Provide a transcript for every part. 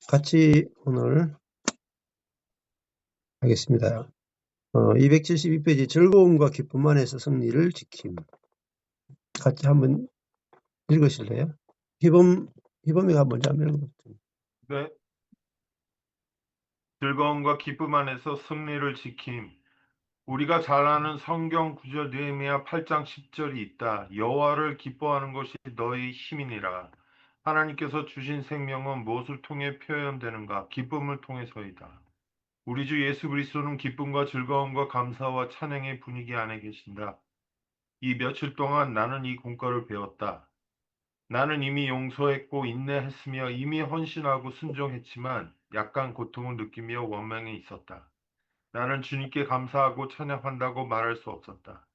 같이 오늘 하겠습니다. 272페이지 즐거움과 기쁨 안에서 승리를 지킴. 같이 한번 읽으실래요? 희범이가 먼저 한번 읽어보세요. 네. 즐거움과 기쁨 안에서 승리를 지킴. 우리가 잘 아는 성경 구절 느헤미야 8장 10절이 있다. 여호와를 기뻐하는 것이 너의 힘이니라. 하나님께서 주신 생명은 무엇을 통해 표현되는가? 기쁨을 통해서이다. 우리 주 예수 그리스도는 기쁨과 즐거움과 감사와 찬양의 분위기 안에 계신다. 이 며칠 동안 나는 이 공과를 배웠다. 나는 이미 용서했고 인내했으며 이미 헌신하고 순종했지만 약간 고통을 느끼며 원망이 있었다. 나는 주님께 감사하고 찬양한다고 말할 수 없었다.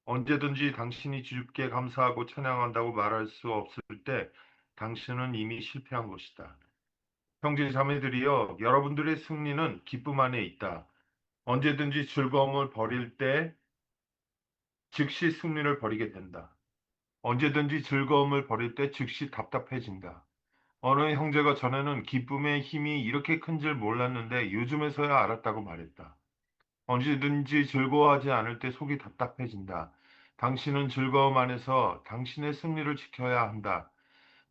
언제든지 당신이 주께 감사하고 찬양한다고 말할 수 없을 때 당신은 이미 실패한 것이다. 형제 자매들이여, 여러분들의 승리는 기쁨 안에 있다. 언제든지 즐거움을 버릴 때 즉시 승리를 버리게 된다. 언제든지 즐거움을 버릴 때 즉시 답답해진다. 어느 형제가 전에는 기쁨의 힘이 이렇게 큰 줄 몰랐는데 요즘에서야 알았다고 말했다. 언제든지 즐거워하지 않을 때 속이 답답해진다. 당신은 즐거움 안에서 당신의 승리를 지켜야 한다.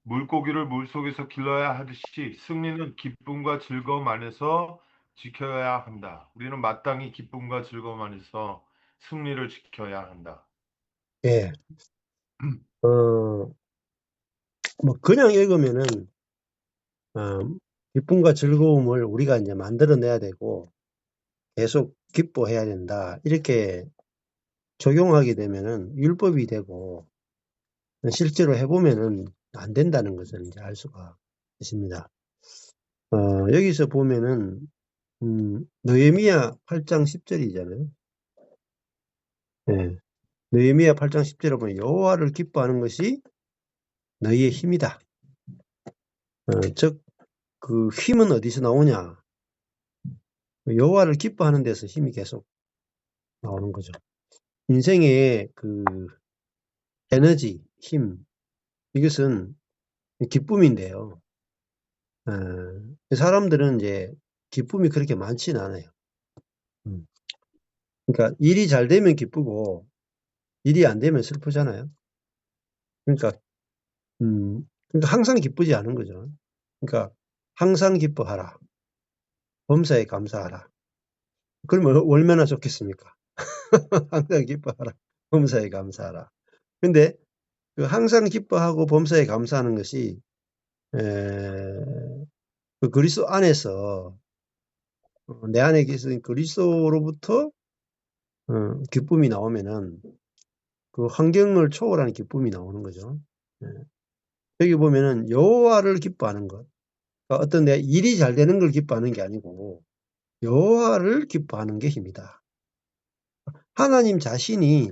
물고기를 물속에서 길러야 하듯이 승리는 기쁨과 즐거움 안에서 지켜야 한다. 우리는 마땅히 기쁨과 즐거움 안에서 승리를 지켜야 한다. 예. 그냥 읽으면은, 기쁨과 즐거움을 우리가 이제 만들어내야 되고, 계속 기뻐해야 된다. 이렇게 적용하게 되면은 율법이 되고, 실제로 해보면은 안 된다는 것을 이제 알 수가 있습니다. 여기서 보면은, 느헤미야 8장 10절이잖아요. 예. 느헤미야 8장 10절에 보면 여호와를 기뻐하는 것이 너희의 힘이다. 즉, 그 힘은 어디서 나오냐? 여호와를 기뻐하는 데서 힘이 계속 나오는 거죠. 인생의 그 에너지, 힘, 이것은 기쁨인데요. 사람들은 이제 기쁨이 그렇게 많지는 않아요. 그러니까 일이 잘 되면 기쁘고 일이 안 되면 슬프잖아요. 그러니까 항상 기쁘지 않은 거죠. 그러니까 항상 기뻐하라. 범사에 감사하라. 그러면 얼마나 좋겠습니까? 항상 기뻐하라. 범사에 감사하라. 근데 그 항상 기뻐하고 범사에 감사하는 것이 그 그리스도 안에서 내 안에 계신 그리스도로부터 기쁨이 나오면은 그 환경을 초월하는 기쁨이 나오는 거죠. 여기 보면은 여호와를 기뻐하는 것. 그러니까 어떤 내 일이 잘 되는 걸 기뻐하는 게 아니고 여호와를 기뻐하는 게 힘이다. 하나님 자신이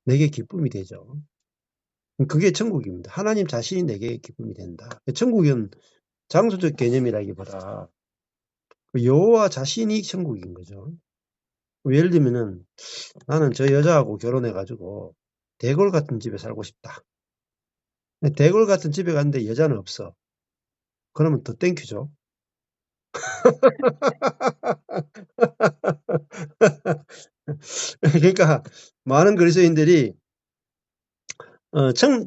내게 기쁨이 되죠. 그게 천국입니다. 하나님 자신이 내게 기쁨이 된다. 천국은 장소적 개념이라기보다 여호와 자신이 천국인 거죠. 예를 들면은 나는 저 여자하고 결혼해가지고 대골 같은 집에 살고 싶다. 대골 같은 집에 갔는데 여자는 없어. 그러면 더 땡큐죠. 그러니까 많은 그리스도인들이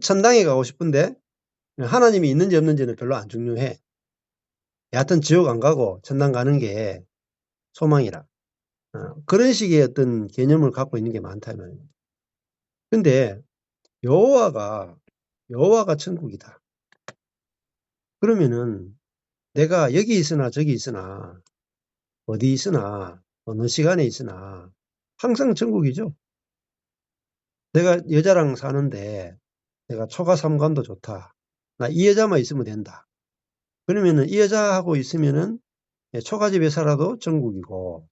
천당에 가고 싶은데 하나님이 있는지 없는지는 별로 안 중요해. 여하튼 지옥 안 가고 천당 가는 게 소망이라. 그런 식의 어떤 개념을 갖고 있는 게 많다 이 말이에요. 근데 여호와가 천국이다. 그러면은 내가 여기 있으나 저기 있으나 어디 있으나 어느 시간에 있으나 항상 천국이죠. 내가 여자랑 사는데 내가 초가 삼관도 좋다. 나 이 여자만 있으면 된다. 그러면은 이 여자하고 있으면은 초가집에 살아도 천국이고,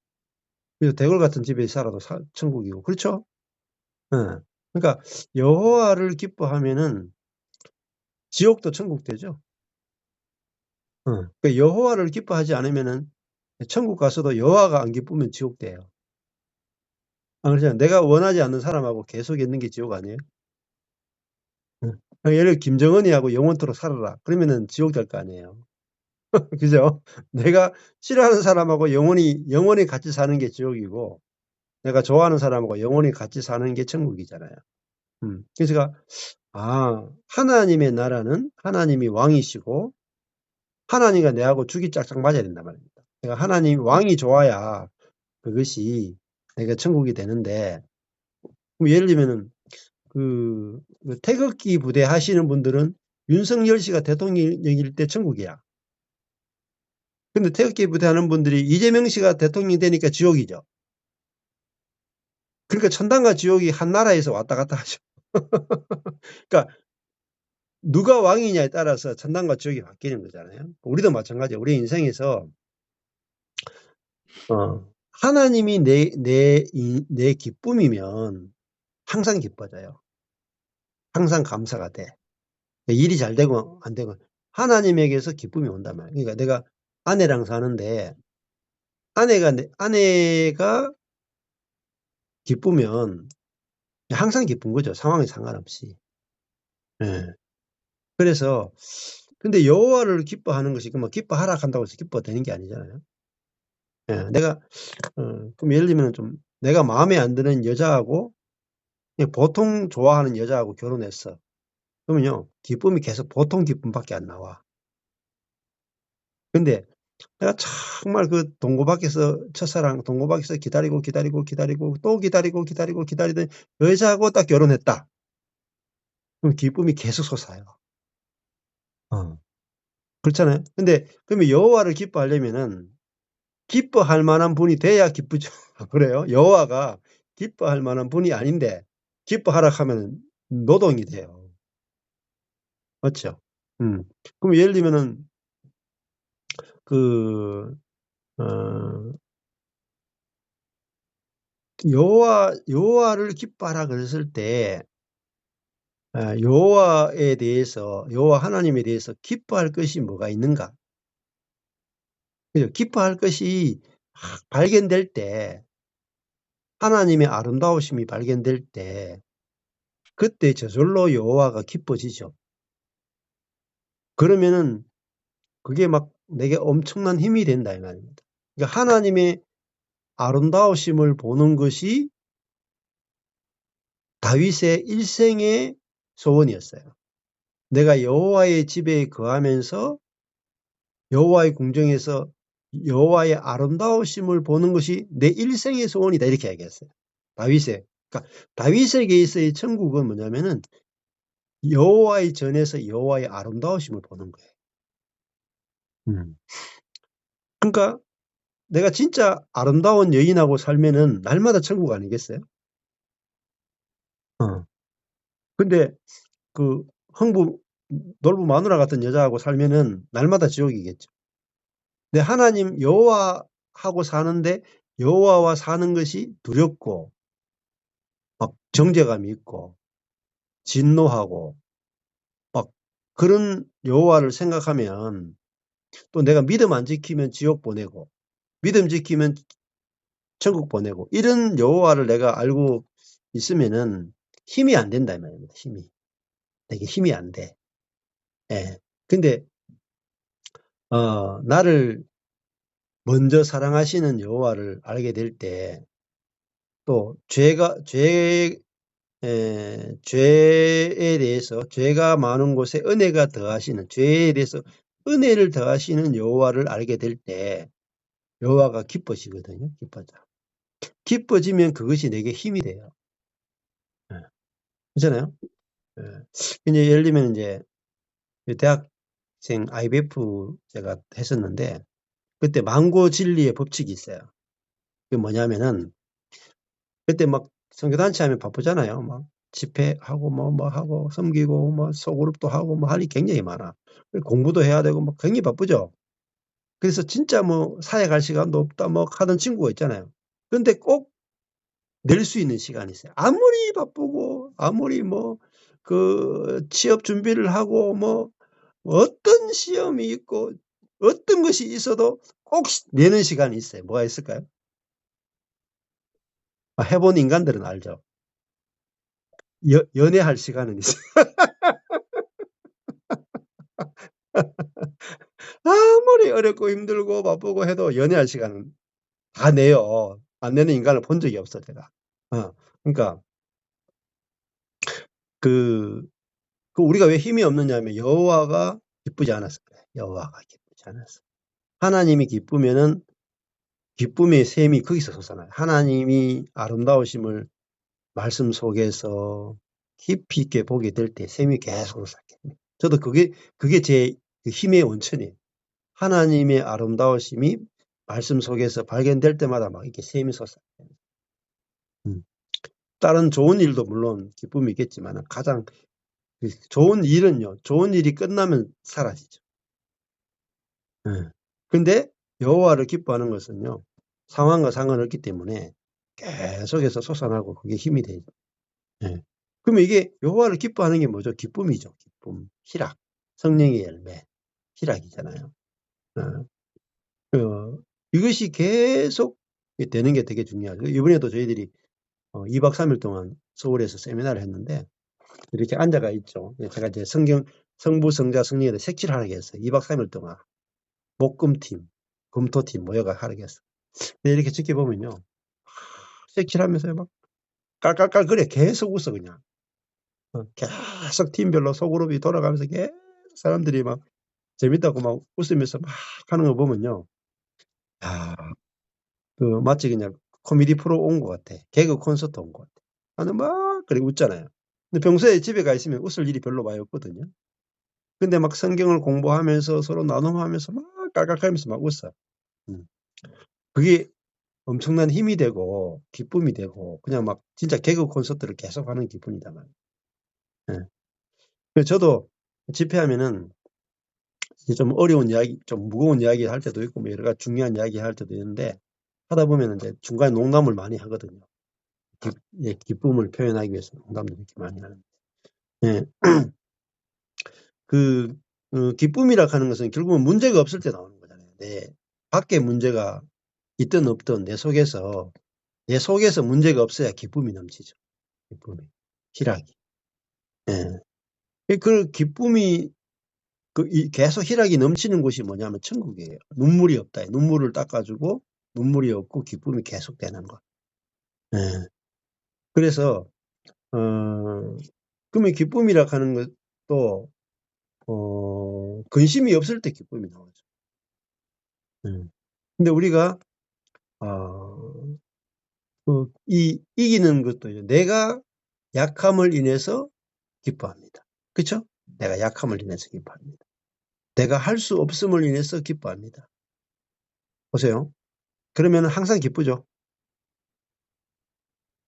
그리고 대궐 같은 집에 살아도 천국이고, 그렇죠? 그러니까 여호와를 기뻐하면은 지옥도 천국 되죠. 그 여호와를 기뻐하지 않으면은 천국 가서도 여호와가 안 기쁘면 지옥 돼요. 그렇잖아요. 내가 원하지 않는 사람하고 계속 있는 게 지옥 아니에요? 예를 들어 김정은이하고 영원토록 살아라. 그러면은 지옥 될 거 아니에요. 그죠? 내가 싫어하는 사람하고 영원히 같이 사는 게 지옥이고, 내가 좋아하는 사람하고 영원히 같이 사는 게 천국이잖아요. 그래서 제가, 하나님의 나라는 하나님이 왕이시고, 하나님과 내하고 죽이 짝짝 맞아야 된단 말입니다. 내가 하나님 왕이 좋아야 그것이 내가 천국이 되는데, 그럼 예를 들면은, 그 태극기 부대 하시는 분들은 윤석열 씨가 대통령일 때 천국이야. 근데 태극기 부대 하는 분들이 이재명 씨가 대통령이 되니까 지옥이죠. 그러니까 천당과 지옥이 한 나라에서 왔다 갔다 하죠. 그러니까 누가 왕이냐에 따라서 천당과 지옥이 바뀌는 거잖아요. 우리도 마찬가지예요. 우리 인생에서 하나님이 내 기쁨이면 항상 기뻐져요. 항상 감사가 돼. 일이 잘 되고 안 되고 하나님에게서 기쁨이 온단 말이에요. 그러니까 내가 아내랑 사는데 아내가 기쁘면 항상 기쁜 거죠. 상황에 상관없이. 예. 그래서 근데 여호와를 기뻐하는 것이 뭐 기뻐하라 한다고 해서 기뻐되는 게 아니잖아요. 예. 내가 그럼 예를 들면 좀 내가 마음에 안 드는 여자하고 그냥 보통 좋아하는 여자하고 결혼했어. 그러면요. 기쁨이 계속 보통 기쁨밖에 안 나와. 근데 내가 정말 그 첫사랑 동고박에서 기다리고 또 기다리던 여자하고 딱 결혼했다. 그럼 기쁨이 계속 솟아요. 그렇잖아요. 근데 그러면 여호와를 기뻐하려면은 기뻐할 만한 분이 돼야 기쁘죠. 그래요? 여호와가 기뻐할 만한 분이 아닌데 기뻐하라 하면 노동이 돼요. 맞죠? 그럼 예를 들면은 그 어 여호와를 기뻐하라 그랬을 때 여호와 하나님에 대해서 기뻐할 것이 뭐가 있는가? 그죠? 기뻐할 것이 발견될 때 하나님의 아름다우심이 발견될 때 그때 저절로 여호와가 기뻐지죠. 그러면은 그게 막 내게 엄청난 힘이 된다 이 말입니다. 그러니까 하나님의 아름다우심을 보는 것이 다윗의 일생의 소원이었어요. 내가 여호와의 집에 거하면서 여호와의 궁정에서 여호와의 아름다우심을 보는 것이 내 일생의 소원이다 이렇게 얘기했어요. 그러니까 다윗에게서의 천국은 뭐냐면은 여호와의 전에서 여호와의 아름다우심을 보는 거예요. 음. 그러니까 내가 진짜 아름다운 여인하고 살면은 날마다 천국 아니겠어요? 어. 근데 그 흥부 놀부 마누라 같은 여자하고 살면은 날마다 지옥이겠죠. 근데 하나님 여호와하고 사는데 여호와와 사는 것이 두렵고 막 정죄감이 있고 진노하고 막 그런 여호와를 생각하면 또 내가 믿음 안 지키면 지옥 보내고 믿음 지키면 천국 보내고 이런 여호와를 내가 알고 있으면은 힘이 안 된다 이 말입니다. 힘이. 내게 힘이 안 돼. 예. 근데 나를 먼저 사랑하시는 여호와를 알게 될 때 또 죄에 대해서 죄가 많은 곳에 은혜가 더하시는 죄에 대해서 은혜를 더하시는 여호와를 알게 될 때 여호와가 기뻐지거든요. 기뻐지면 그것이 내게 힘이 돼요. 예. 그렇잖아요. 예. 이제 예를 들면 이제 대학생 IBF 제가 했었는데 그때 망고 진리의 법칙이 있어요. 그게 뭐냐면은 그때 막 선교단체 하면 바쁘잖아요. 막 집회하고 뭐 하고 섬기고 뭐 소그룹도 하고 뭐 할 일이 굉장히 많아. 공부도 해야 되고 뭐 굉장히 바쁘죠. 그래서 진짜 뭐 사회 갈 시간도 없다 뭐 하던 친구가 있잖아요. 근데 꼭 낼 수 있는 시간이 있어요. 아무리 바쁘고 아무리 뭐 취업 준비를 하고 뭐 어떤 시험이 있고 어떤 것이 있어도 꼭 내는 시간이 있어요. 뭐가 있을까요? 해본 인간들은 알죠. 연애할 시간은 있어요. 아무리 어렵고 힘들고 바쁘고 해도 연애할 시간은 다 내요. 안 내는 인간을 본 적이 없어, 제가. 그러니까 그 우리가 왜 힘이 없느냐면 여호와가 기쁘지 않았어. 그래. 여호와가 기쁘지 않았어. 하나님이 기쁘면은 기쁨의 샘이 거기서 솟아나요. 하나님이 아름다우심을 말씀 속에서 깊이 있게 보게 될 때 샘이 계속 솟아요. 저도 그게 제 그 힘의 원천이에요. 하나님의 아름다우심이 말씀 속에서 발견될 때마다 막 이렇게 샘이 솟아요. 다른 좋은 일도 물론 기쁨이 있겠지만 가장 좋은 일은요. 좋은 일이 끝나면 사라지죠. 근데 여호와를 기뻐하는 것은요. 상황과 상관없기 때문에 계속해서 솟아나고 그게 힘이 되죠. 그러면 이게 여호와를 기뻐하는 게 뭐죠? 기쁨이죠. 기쁨, 희락, 성령의 열매, 희락이잖아요. 이것이 계속 되는 게 되게 중요하죠. 이번에도 저희들이 2박 3일 동안 서울에서 세미나를 했는데 이렇게 앉아가 있죠. 제가 이제 성부, 성자, 성령에 색칠을 하게 했어요. 2박 3일 동안 목금팀, 금토팀 모여가 하게 했어요. 이렇게 지켜보면요. 색칠하면서 막 깔깔깔 그래 계속 웃어 그냥. 계속 팀별로 소그룹이 돌아가면서 계속 사람들이 막 재밌다고 막 웃으면서 막 하는 거 보면요. 야, 마치 그냥 코미디 프로 온 것 같아. 개그 콘서트 온 것 같아. 나는 막 그래 웃잖아요. 근데 평소에 집에 가 있으면 웃을 일이 별로 많이 없거든요. 근데 막 성경을 공부하면서 서로 나눔하면서 막 깔깔거리면서 막 웃어. 음. 그게 엄청난 힘이 되고 기쁨이 되고 그냥 막 진짜 개그 콘서트를 계속하는 기분이잖아요. 그래서 저도 집회하면은 좀 어려운 이야기, 좀 무거운 이야기 할 때도 있고 뭐 여러 가지 중요한 이야기 할 때도 있는데 하다 보면 이제 중간에 농담을 많이 하거든요. 기쁨을 표현하기 위해서 농담도 이렇게 많이 하는데. 예. 기쁨이라 하는 것은 결국은 문제가 없을 때 나오는 거잖아요. 밖에 문제가 있든 없든 내 속에서 문제가 없어야 기쁨이 넘치죠. 기쁨이. 희락이. 예. 기쁨이, 계속 희락이 넘치는 곳이 뭐냐면 천국이에요. 눈물이 없다. 눈물을 닦아주고 눈물이 없고 기쁨이 계속되는 것. 예. 그래서, 그러면 기쁨이라 하는 것도, 근심이 없을 때 기쁨이 나오죠. 근데 우리가, 어, 이기는 것도 내가 약함을 인해서 기뻐합니다. 그쵸? 내가 약함을 인해서 기뻐합니다. 내가 할 수 없음을 인해서 기뻐합니다. 보세요. 그러면 항상 기쁘죠?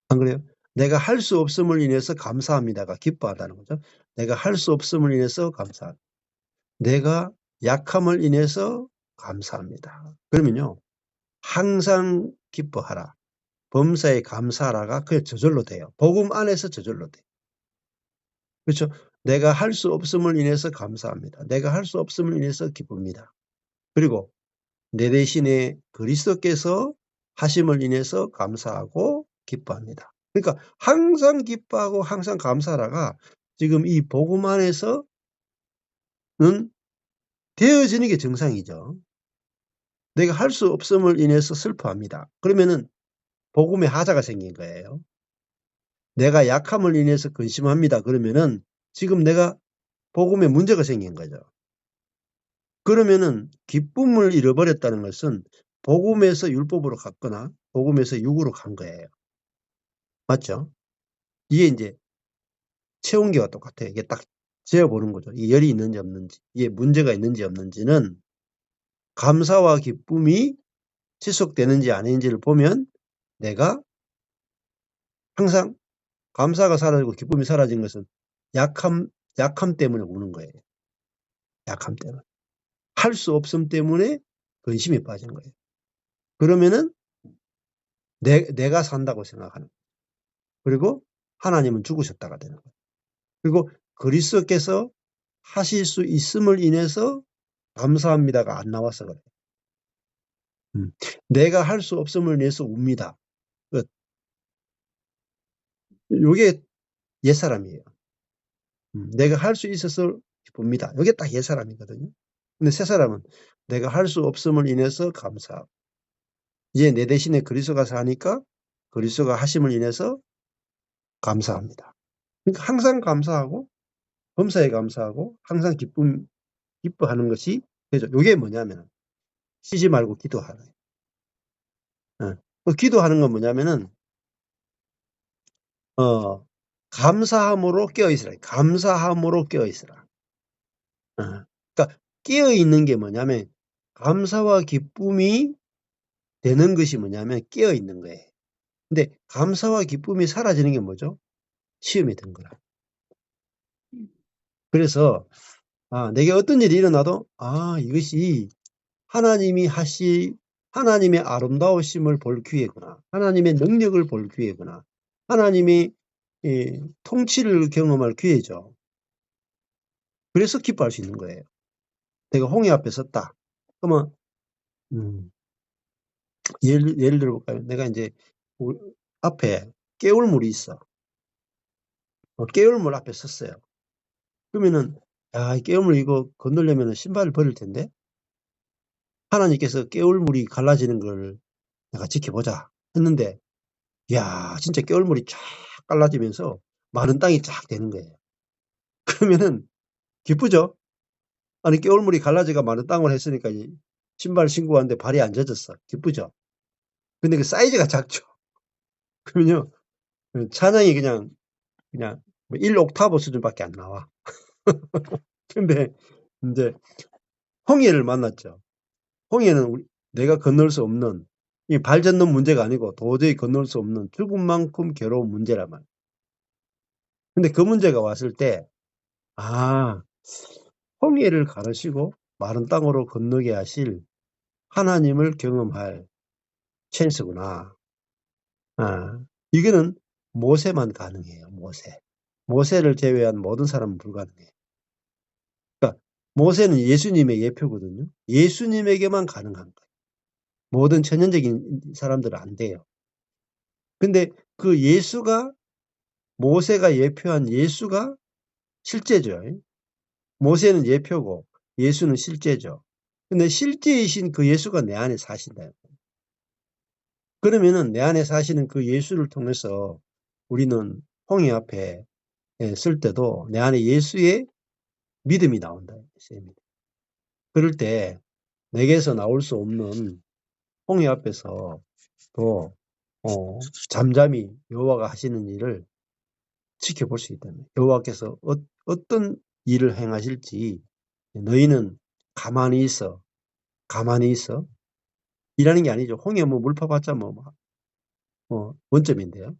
안 그래요? 내가 할 수 없음을 인해서 감사합니다가 기뻐하다는 거죠. 내가 할 수 없음을 인해서 감사합니다. 내가 약함을 인해서 감사합니다. 그러면요. 항상 기뻐하라. 범사에 감사하라가 그게 저절로 돼요. 복음 안에서 저절로 돼요. 그렇죠? 내가 할 수 없음을 인해서 감사합니다. 내가 할 수 없음을 인해서 기쁩니다. 그리고 내 대신에 그리스도께서 하심을 인해서 감사하고 기뻐합니다. 그러니까 항상 기뻐하고 항상 감사하라가 지금 이 복음 안에서는 되어지는 게 정상이죠. 내가 할 수 없음을 인해서 슬퍼합니다. 그러면은 복음의 하자가 생긴 거예요. 내가 약함을 인해서 근심합니다. 그러면은 지금 내가 복음에 문제가 생긴 거죠. 그러면은 기쁨을 잃어버렸다는 것은 복음에서 율법으로 갔거나 복음에서 육으로 간 거예요. 맞죠? 이게 이제 체온계와 똑같아요. 이게 딱 재어보는 거죠. 이 열이 있는지 없는지, 이게 문제가 있는지 없는지는 감사와 기쁨이 지속되는지 아닌지를 보면 내가 항상 감사가 사라지고 기쁨이 사라진 것은 약함 때문에 오는 거예요. 약함 때문에. 할 수 없음 때문에 근심이 빠진 거예요. 그러면은 내가 산다고 생각하는 거예요. 그리고 하나님은 죽으셨다가 되는 거예요. 그리고 그리스도께서 하실 수 있음을 인해서 감사합니다가 안 나와서 그래요. 내가 할 수 없음을 인해서 웁니다. 요게 옛사람이에요. 내가 할 수 있어서 기쁩니다. 요게 딱 옛사람이거든요. 근데 세 사람은 내가 할 수 없음을 인해서 감사하고 이제 내 대신에 그리스도가 사니까 그리스도가 하심을 인해서 감사합니다. 그러니까 항상 감사하고 범사에 감사하고 항상 기뻐하는 것이 되죠. 이게 뭐냐면 쉬지 말고 기도하는. 기도하는 건 뭐냐면은 감사함으로 깨어 있으라. 감사함으로 깨어 있으라. 그러니까 깨어 있는 게 뭐냐면 감사와 기쁨이 되는 것이 뭐냐면 깨어 있는 거예요. 근데 감사와 기쁨이 사라지는 게 뭐죠? 시험이 든 거라. 그래서 내게 어떤 일이 일어나도 이것이 하나님의 아름다우심을 볼 기회구나. 하나님의 능력을 볼 기회구나. 하나님이 통치를 경험할 기회죠. 그래서 기뻐할 수 있는 거예요. 내가 홍해 앞에 섰다. 그러면 예를 들어볼까요? 내가 이제 앞에 깨울물이 있어. 깨울물 앞에 섰어요. 그러면은 이 깨울물 이거 건너려면 신발을 버릴 텐데 하나님께서 깨울물이 갈라지는 걸 내가 지켜보자 했는데 진짜 깨울물이 쫙 갈라지면서 마른 땅이 쫙 되는 거예요. 그러면은 기쁘죠? 아니 깨울물이 갈라져가 마른 땅을 했으니까 신발 신고 왔는데 발이 안 젖었어. 기쁘죠? 근데 그 사이즈가 작죠. 그러면요 찬양이 그냥 1옥타브 수준밖에 안 나와. 근데 이제 홍해를 만났죠. 홍해는 내가 건널 수 없는 이 발 젖는 문제가 아니고 도저히 건널 수 없는 죽을 만큼 괴로운 문제란 말이에요. 근데 그 문제가 왔을 때 홍해를 가르시고 마른 땅으로 건너게 하실 하나님을 경험할 찬스구나. 이거는 모세만 가능해요. 모세를 제외한 모든 사람은 불가능해요. 그러니까 모세는 예수님의 예표거든요. 예수님에게만 가능한 거예요. 모든 천연적인 사람들은 안 돼요. 근데 그 모세가 예표한 예수가 실제죠. 모세는 예표고 예수는 실제죠. 근데 실제이신 그 예수가 내 안에 사신다. 그러면은 내 안에 사시는 그 예수를 통해서 우리는 홍해 앞에 설 때도 내 안에 예수의 믿음이 나온다. 그럴 때 내게서 나올 수 없는 홍해 앞에서 또 잠잠히 여호와가 하시는 일을 지켜볼 수 있다는 거예요. 여호와께서 어떤 일을 행하실지 너희는 가만히 있어. 일하는 게 아니죠. 홍해 물 퍼봤자 원점인데요.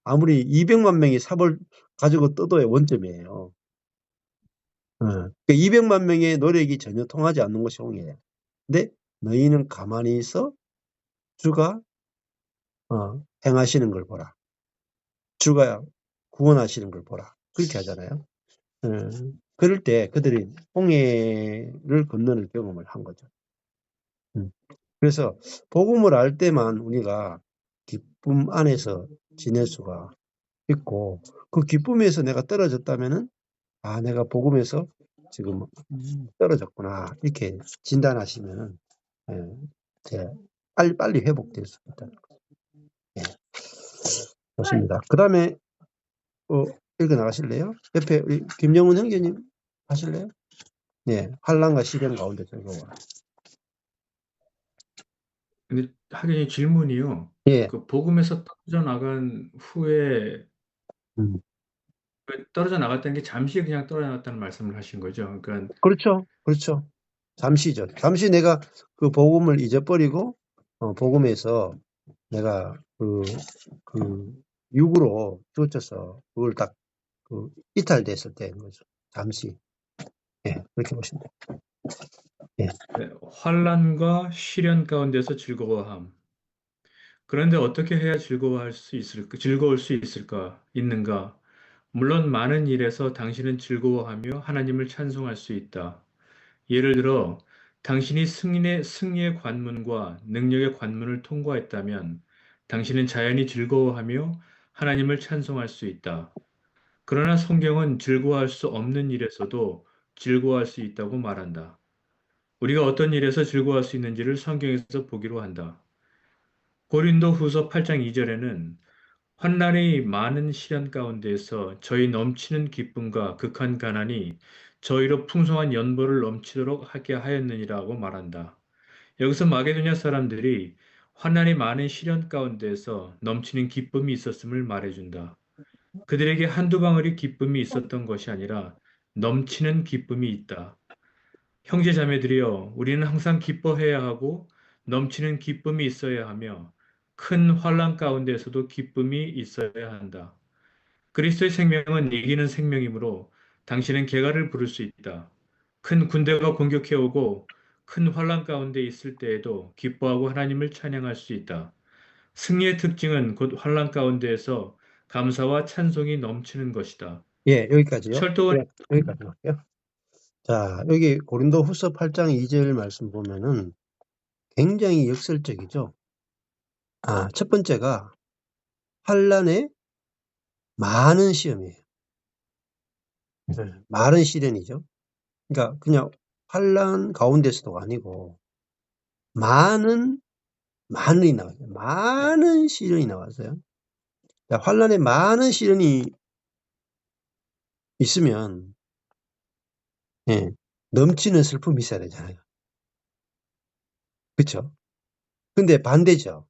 아무리 200만 명이 삽을 가지고 떠도야 원점이에요. 그러니까 200만 명의 노력이 전혀 통하지 않는 것이 홍해예요. 근데 너희는 가만히 있어 주가 행하시는 걸 보라. 주가 구원하시는 걸 보라. 그렇게 하잖아요. 그럴 때 그들이 홍해를 건너는 경험을 한 거죠. 그래서 복음을 알 때만 우리가 기쁨 안에서 지낼 수가 있고 그 기쁨에서 내가 떨어졌다면은 내가 복음에서 지금 떨어졌구나 이렇게 진단하시면은 빨리 회복될 수 있다는 거죠. 좋습니다. 그 다음에 읽어 나가실래요? 옆에 우리 김영훈 형제님 하실래요? 네, 환난과 시련 가운데 즐거워. 근데 하긴 질문이요. 예, 그 복음에서 떨어져 나간 후에 음, 떨어져 나갔다는 게 잠시 그냥 떨어져 나갔다는 말씀을 하신 거죠. 그러니까 그렇죠. 잠시죠. 잠시 내가 그 복음을 잊어버리고 복음에서 내가 그 육으로 쫓아서 그걸 딱 이탈됐을 때인 거죠. 잠시. 예, 그렇게 보시면 돼요. 예. 네, 환난과 시련 가운데서 즐거워함. 그런데 어떻게 해야 즐거울 수 있는가? 물론 많은 일에서 당신은 즐거워하며 하나님을 찬송할 수 있다. 예를 들어, 당신이 승리의 관문과 능력의 관문을 통과했다면 당신은 자연히 즐거워하며 하나님을 찬송할 수 있다. 그러나 성경은 즐거워할 수 없는 일에서도 즐거워할 수 있다고 말한다. 우리가 어떤 일에서 즐거워할 수 있는지를 성경에서 보기로 한다. 고린도 후서 8장 2절에는 환난이 많은 시련 가운데에서 저희 넘치는 기쁨과 극한 가난이 저희로 풍성한 연보를 넘치도록 하게 하였느니라고 말한다. 여기서 마게도냐 사람들이 환난이 많은 시련 가운데에서 넘치는 기쁨이 있었음을 말해준다. 그들에게 한두 방울이 기쁨이 있었던 것이 아니라 넘치는 기쁨이 있다. 형제 자매들이여, 우리는 항상 기뻐해야 하고 넘치는 기쁨이 있어야 하며 큰 환난 가운데에서도 기쁨이 있어야 한다. 그리스도의 생명은 이기는 생명이므로 당신은 개가를 부를 수 있다. 큰 군대가 공격해 오고 큰 환난 가운데 있을 때에도 기뻐하고 하나님을 찬양할 수 있다. 승리의 특징은 곧 환난 가운데에서 감사와 찬송이 넘치는 것이다. 예, 여기까지요. 철도원 예, 여기까지 할게요. 자, 여기 고린도 후서 8장 2절 말씀 보면은 굉장히 역설적이죠. 첫 번째가 환난의 많은 시험이에요. 많은 시련이죠. 그러니까 그냥 환난 가운데서도 아니고 많은이 나와요. 많은 시련이 나왔어요. 환난에 많은 시련이 있으면 넘치는 슬픔이 있어야 되잖아요. 그렇죠? 근데 반대죠.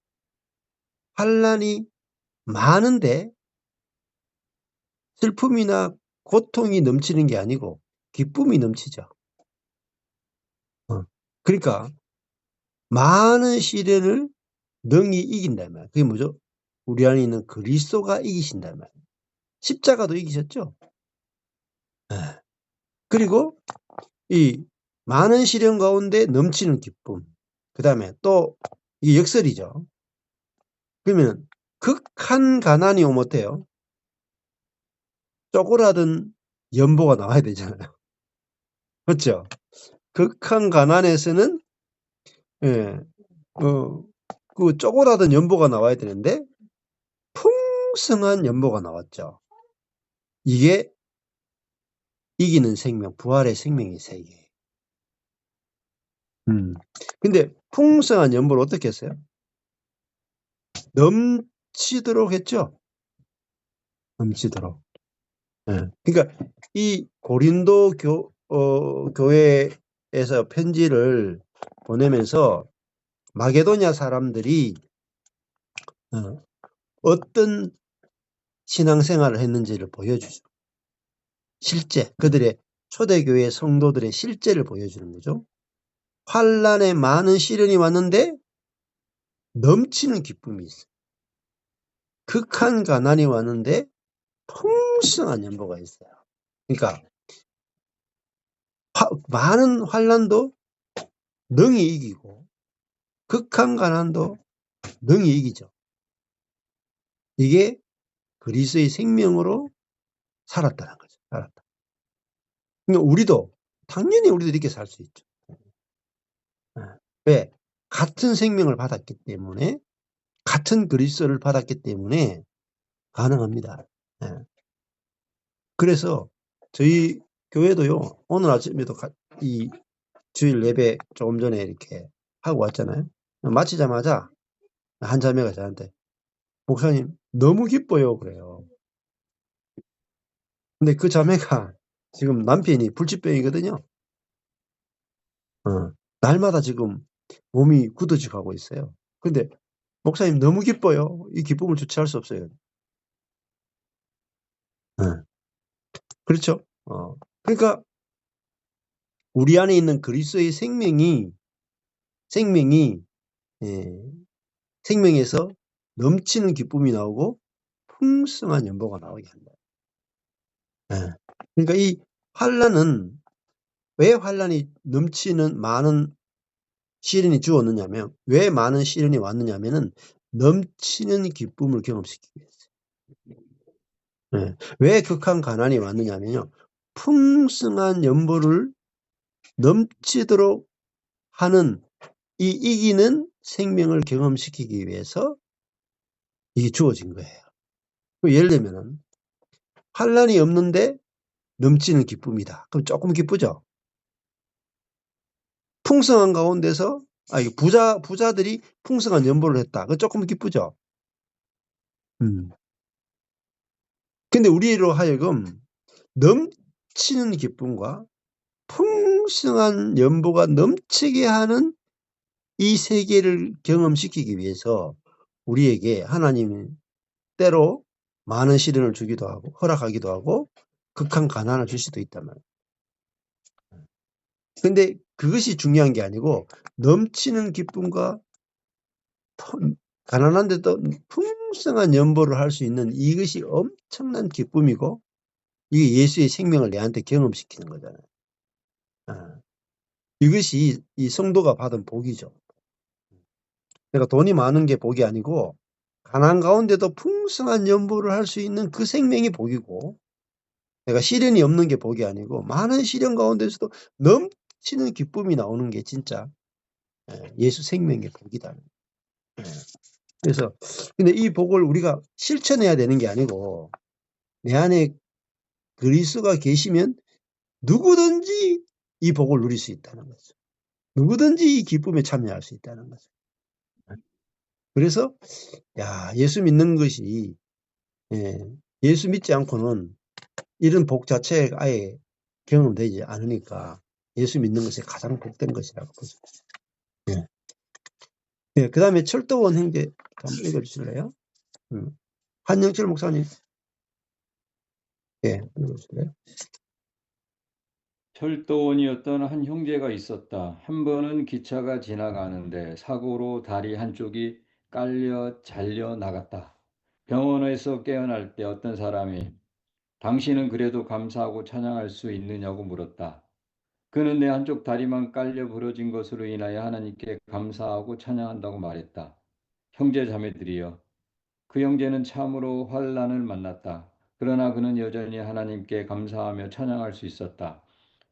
환난이 많은데 슬픔이나 고통이 넘치는 게 아니고 기쁨이 넘치죠. 그러니까 많은 시련을 능히 이긴단 말이에요. 그게 뭐죠? 우리 안에 있는 그리스도가 이기신단 말이에요. 십자가도 이기셨죠. 그리고 이 많은 시련 가운데 넘치는 기쁨. 그 다음에 또 이게 역설이죠. 그러면 극한 가난이 오면 어때요? 쪼그라든 연보가 나와야 되잖아요. 그렇죠? 극한 가난에서는 그 쪼그라든 연보가 나와야 되는데 풍성한 연보가 나왔죠. 이게 이기는 생명, 부활의 생명의 세계. 근데 풍성한 연보를 어떻게 했어요? 넘치도록 했죠. 넘치도록. 그러니까 이 고린도 교회에서 편지를 보내면서 마게도냐 사람들이 어떤 신앙생활을 했는지를 보여주죠. 실제 그들의 초대교회 성도들의 실제를 보여주는 거죠. 환난에 많은 시련이 왔는데 넘치는 기쁨이 있어요. 극한 가난이 왔는데 풍성한 연보가 있어요. 그러니까 많은 환난도 능히 이기고 극한 가난도 능히 이기죠. 이게 그리스도의 생명으로 살았다는 거죠. 살았다. 그러니까 우리도 당연히 우리도 이렇게 살 수 있죠. 왜? 같은 생명을 받았기 때문에, 같은 그리스도를 받았기 때문에 가능합니다. 그래서 저희 교회도요, 오늘 아침에도 이 주일 예배 조금 전에 이렇게 하고 왔잖아요. 마치자마자 한 자매가 저한테 목사님 너무 기뻐요 그래요. 근데 그 자매가 지금 남편이 불치병이거든요. 날마다 지금 몸이 굳어져 가고 있어요. 근데 목사님 너무 기뻐요. 이 기쁨을 주체할 수 없어요. 그렇죠? 그러니까 우리 안에 있는 그리스도의 생명이 생명에서 넘치는 기쁨이 나오고 풍성한 연보가 나오게 한다. 그러니까 이 환난은 왜 환난이 넘치는 많은 시련이 주었느냐면 왜 많은 시련이 왔느냐면은 넘치는 기쁨을 경험시키기 위해서. 왜 극한 가난이 왔느냐면요. 풍성한 연보를 넘치도록 하는 이 이기는 생명을 경험시키기 위해서 이게 주어진 거예요. 예를 들면은 환난이 없는데 넘치는 기쁨이다. 그럼 조금 기쁘죠? 풍성한 가운데서 부자들이 풍성한 연보를 했다. 그거 조금 기쁘죠? 근데 우리로 하여금 넘치는 기쁨과 풍성한 연보가 넘치게 하는 이 세계를 경험시키기 위해서 우리에게 하나님이 때로 많은 시련을 주기도 하고 허락하기도 하고 극한 가난을 줄 수도 있단 말이에요. 근데 그것이 중요한 게 아니고 넘치는 기쁨과 가난한데도 풍성한 연보를 할 수 있는 이것이 엄청난 기쁨이고 이게 예수의 생명을 내한테 경험시키는 거잖아요. 이것이 이 성도가 받은 복이죠. 그러니까 돈이 많은 게 복이 아니고 가난 가운데도 풍성한 연보를 할 수 있는 그 생명이 복이고 내가 시련이 없는 게 복이 아니고 많은 시련 가운데서도 넘치는 기쁨이 나오는 게 진짜 예수 생명의 복이다. 그래서 근데 이 복을 우리가 실천해야 되는 게 아니고 내 안에 그리스도가 계시면 누구든지 이 복을 누릴 수 있다는 거죠. 누구든지 이 기쁨에 참여할 수 있다는 거죠. 그래서 예수 믿는 것이 예수 믿지 않고는 이런 복 자체가 아예 경험되지 않으니까 예수 믿는 것이 가장 복된 것이라고 보죠. 그 다음에 철도원 형제 한번 읽어주실래요? 한영철 목사님. 읽어주실래요? 철도원이었던 한 형제가 있었다. 한 번은 기차가 지나가는데 사고로 다리 한쪽이 깔려 잘려 나갔다. 병원에서 깨어날 때 어떤 사람이 당신은 그래도 감사하고 찬양할 수 있느냐고 물었다. 그는 내 한쪽 다리만 깔려 부러진 것으로 인하여 하나님께 감사하고 찬양한다고 말했다. 형제 자매들이여, 그 형제는 참으로 환난을 만났다. 그러나 그는 여전히 하나님께 감사하며 찬양할 수 있었다.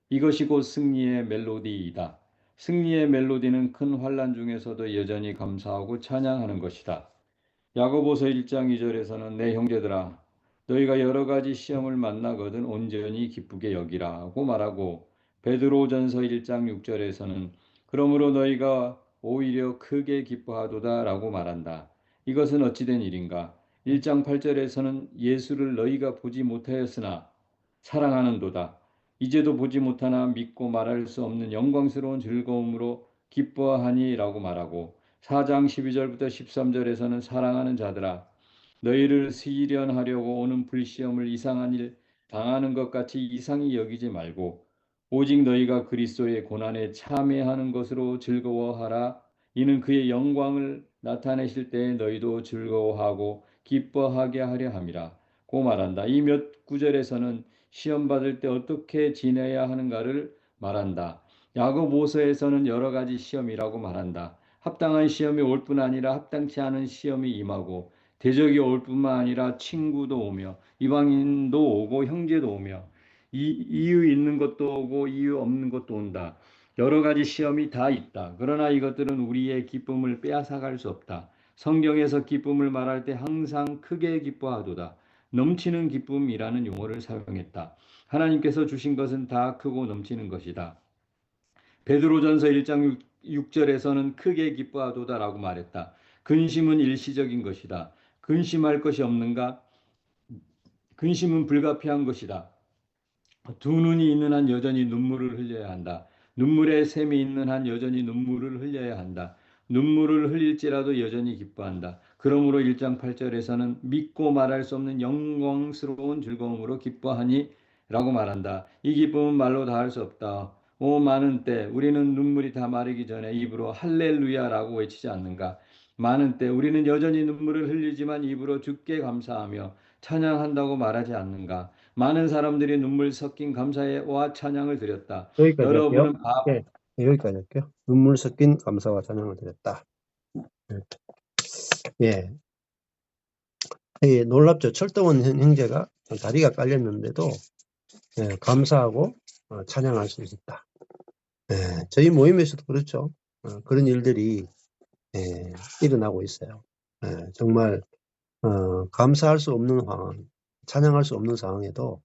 이것이 곧 승리의 멜로디이다. 승리의 멜로디는 큰 환난 중에서도 여전히 감사하고 찬양하는 것이다. 야고보서 1장 2절에서는 내 형제들아 너희가 여러 가지 시험을 만나거든 온전히 기쁘게 여기라고 말하고 베드로전서 1장 6절에서는 그러므로 너희가 오히려 크게 기뻐하도다라고 말한다. 이것은 어찌된 일인가? 1장 8절에서는 예수를 너희가 보지 못하였으나 사랑하는도다. 이제도 보지 못하나 믿고 말할 수 없는 영광스러운 즐거움으로 기뻐하니라고 말하고 4장 12절부터 13절에서는 사랑하는 자들아 너희를 시련하려고 오는 불시험을 이상한 일 당하는 것 같이 이상히 여기지 말고 오직 너희가 그리스도의 고난에 참여하는 것으로 즐거워하라. 이는 그의 영광을 나타내실 때에 너희도 즐거워하고 기뻐하게 하려 함이라. 고 말한다. 이 몇 구절에서는 시험 받을 때 어떻게 지내야 하는가를 말한다. 야고보서에서는 여러 가지 시험이라고 말한다. 합당한 시험이 올 뿐 아니라 합당치 않은 시험이 임하고 대적이 올 뿐만 아니라 친구도 오며 이방인도 오고 형제도 오며 이유 있는 것도 오고 이유 없는 것도 온다. 여러 가지 시험이 다 있다. 그러나 이것들은 우리의 기쁨을 빼앗아갈 수 없다. 성경에서 기쁨을 말할 때 항상 크게 기뻐하도다. 넘치는 기쁨이라는 용어를 사용했다. 하나님께서 주신 것은 다 크고 넘치는 것이다. 베드로전서 1장 6절에서는 크게 기뻐하도다라고 말했다. 근심은 일시적인 것이다. 근심할 것이 없는가? 근심은 불가피한 것이다. 두 눈이 있는 한 여전히 눈물을 흘려야 한다. 눈물에 샘이 있는 한 여전히 눈물을 흘려야 한다. 눈물을 흘릴지라도 여전히 기뻐한다. 그러므로 1장 8절에서는 믿고 말할 수 없는 영광스러운 즐거움으로 기뻐하니 라고 말한다. 이 기쁨은 말로 다 할 수 없다. 오 많은 때 우리는 눈물이 다 마르기 전에 입으로 할렐루야라고 외치지 않는가. 많은 때 우리는 여전히 눈물을 흘리지만 입으로 주께 감사하며 찬양한다고 말하지 않는가. 많은 사람들이 눈물 섞인 감사와 찬양을 드렸다. 여기까지 할게요. 여러분은 여기까지 할게요. 눈물 섞인 감사와 찬양을 드렸다. 놀랍죠. 철도원 형제가 다리가 깔렸는데도 감사하고 찬양할 수 있었다. 저희 모임에서도 그렇죠. 그런 일들이 일어나고 있어요. 정말 감사할 수 없는 상황, 찬양할 수 없는 상황에도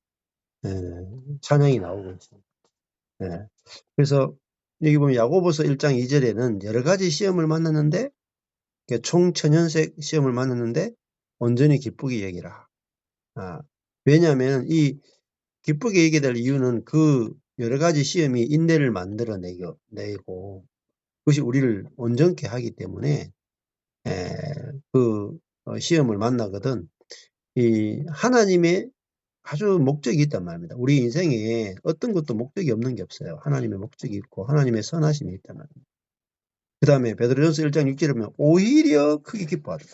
찬양이 나오고 있습니다. 그래서 여기 보면 야고보서 1장 2절에는 여러 가지 시험을 만났는데, 총천연색 시험을 만났는데 온전히 기쁘게 여기라. 왜냐하면 이 기쁘게 여기게 될 이유는 그 여러 가지 시험이 인내를 만들어내고 그것이 우리를 온전케 하기 때문에 그 시험을 만나거든 이 하나님의 아주 목적이 있단 말입니다. 우리 인생에 어떤 것도 목적이 없는 게 없어요. 하나님의 목적이 있고 하나님의 선하심이 있단 말입니다. 그 다음에 베드로전서 1장 6절에 보면 오히려 크게 기뻐하라.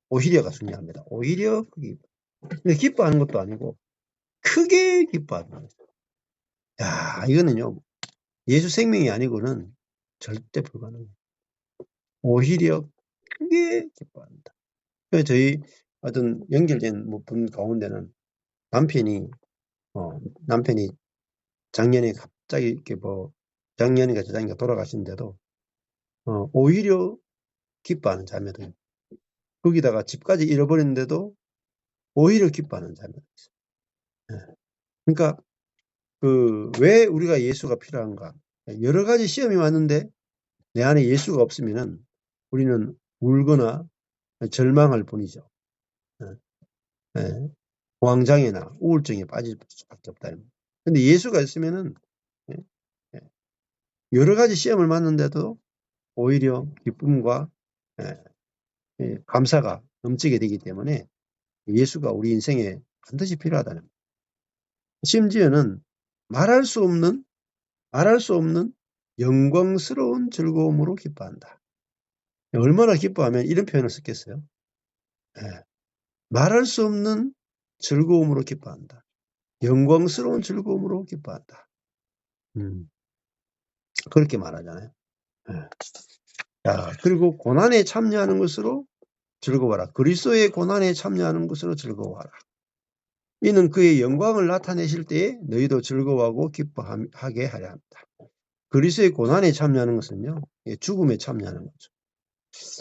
오히려가 중요합니다. 오히려 크게 근데 기뻐하는 것도 아니고 크게 기뻐하는 거예요. 야, 이거는요. 예수 생명이 아니고는 절대 불가능해요. 오히려 크게 기뻐한다. 그래서 저희 어떤 연결된 분 가운데는 남편이 작년에 갑자기 이렇게 작년인가 재작년인가 돌아가신데도 오히려 기뻐하는 자매도 있고 거기다가 집까지 잃어버렸는데도 오히려 기뻐하는 자매도 있어요. 그러니까 왜 우리가 예수가 필요한가? 여러 가지 시험이 왔는데 내 안에 예수가 없으면은 우리는 울거나 절망할 뿐이죠. 공황장애나 우울증에 빠질 수밖에 없다. 근데 예수가 있으면은 여러 가지 시험을 맞는데도 오히려 기쁨과 감사가 넘치게 되기 때문에 예수가 우리 인생에 반드시 필요하다는 거예요. 심지어는 말할 수 없는 영광스러운 즐거움으로 기뻐한다. 얼마나 기뻐하면 이런 표현을 썼겠어요? 말할 수 없는 즐거움으로 기뻐한다. 영광스러운 즐거움으로 기뻐한다. 그렇게 말하잖아요. 그리고 고난에 참여하는 것으로 즐거워라. 그리스도의 고난에 참여하는 것으로 즐거워하라. 이는 그의 영광을 나타내실 때에 너희도 즐거워하고 기뻐하게 하려 합니다. 그리스도의 고난에 참여하는 것은요, 죽음에 참여하는 거죠.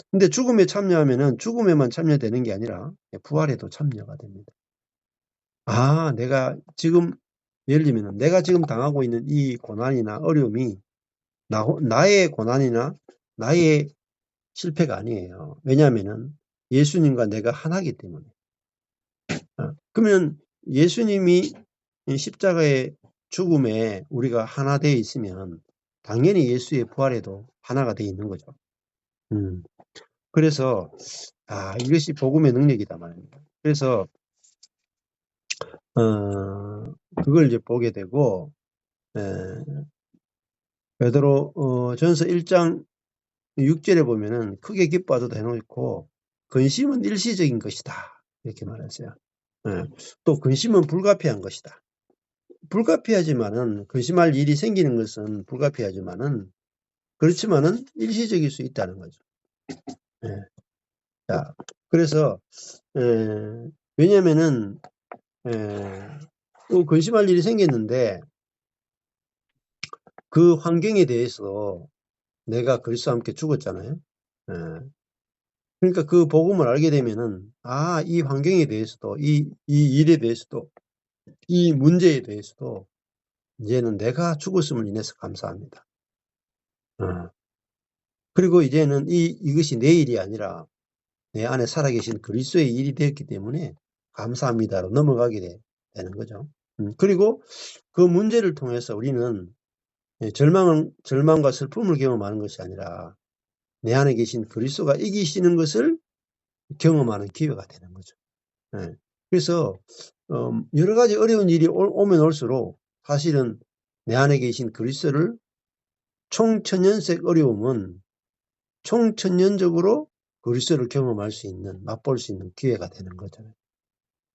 근데 죽음에 참여하면은 죽음에만 참여되는 게 아니라 부활에도 참여가 됩니다. 내가 지금 예를 들면 내가 지금 당하고 있는 이 고난이나 어려움이 나의 고난이나 나의 실패가 아니에요. 왜냐하면은 예수님과 내가 하나이기 때문에. 그러면 예수님이 십자가의 죽음에 우리가 하나 되어 있으면 당연히 예수의 부활에도 하나가 되어 있는 거죠. 그래서 이것이 복음의 능력이다 말입니다. 그래서 그걸 이제 보게 되고 베드로 전서 1장 6절에 보면은 크게 기뻐하도록 해놓고 근심은 일시적인 것이다 이렇게 말했어요. 또 근심은 불가피한 것이다. 불가피하지만은 근심할 일이 생기는 것은 불가피하지만은 그렇지만은 일시적일 수 있다는 거죠. 자, 그래서 왜냐면은 근심할 일이 생겼는데 그 환경에 대해서 내가 그리스도와 함께 죽었잖아요. 그러니까 그 복음을 알게 되면은 이 환경에 대해서도 이 일에 대해서도 이 문제에 대해서도 이제는 내가 죽었음을 인해서 감사합니다. 그리고 이제는 이것이 내 일이 아니라 내 안에 살아계신 그리스도의 일이 되었기 때문에 감사합니다로 넘어가게 되는 거죠. 그리고 그 문제를 통해서 우리는 절망과 슬픔을 경험하는 것이 아니라 내 안에 계신 그리스도가 이기시는 것을 경험하는 기회가 되는 거죠. 그래서 여러 가지 어려운 일이 오면 올수록 사실은 내 안에 계신 그리스도를 총천연색 어려움은 총천연적으로 그리스도를 경험할 수 있는, 맛볼 수 있는 기회가 되는 거잖아요.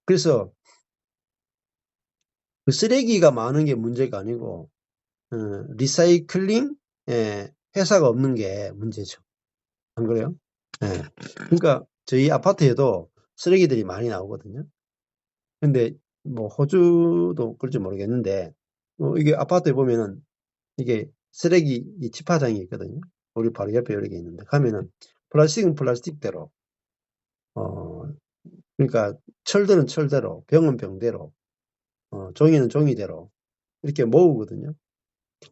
그래서 그 쓰레기가 많은 게 문제가 아니고 리사이클링 회사가 없는 게 문제죠. 안 그래요? 그러니까 저희 아파트에도 쓰레기들이 많이 나오거든요. 근데 뭐 호주도 그럴지 모르겠는데 이게 아파트에 보면은 이게 쓰레기 집화장이 있거든요. 우리 바로 옆에 이렇게 있는데 가면은 플라스틱은 플라스틱대로 그러니까 철들은 철대로 병은 병대로 종이는 종이대로 이렇게 모으거든요.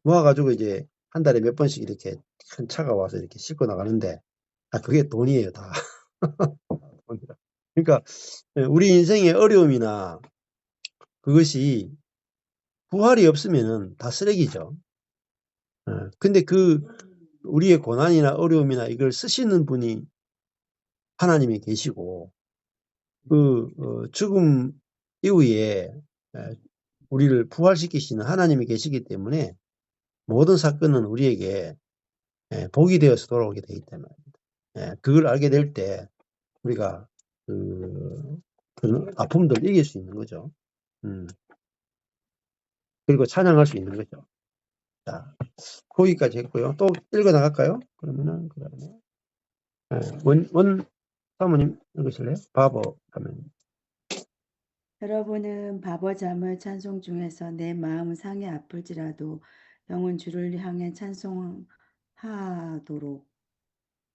모아가지고 이제 한 달에 몇 번씩 이렇게 큰 차가 와서 이렇게 싣고 나가는데, 그게 돈이에요, 다. 돈이라. 그러니까, 우리 인생의 어려움이나 그것이 부활이 없으면은 다 쓰레기죠. 근데 우리의 고난이나 어려움이나 이걸 쓰시는 분이 하나님이 계시고, 죽음 이후에 우리를 부활시키시는 하나님이 계시기 때문에 모든 사건은 우리에게 복이 되어서 돌아오게 되기 때문에, 그걸 알게 될 때 우리가 그 아픔들을 이길 수 있는 거죠. 그리고 찬양할 수 있는 거죠. 자, 거기까지 했고요. 또 읽어 나갈까요? 그러면은 그다음에 사모님 읽으실래요? 바보 하면. 여러분은 바보잠을 찬송 중에서 내 마음 상해 아플지라도 영은 주를 향해 찬송하도록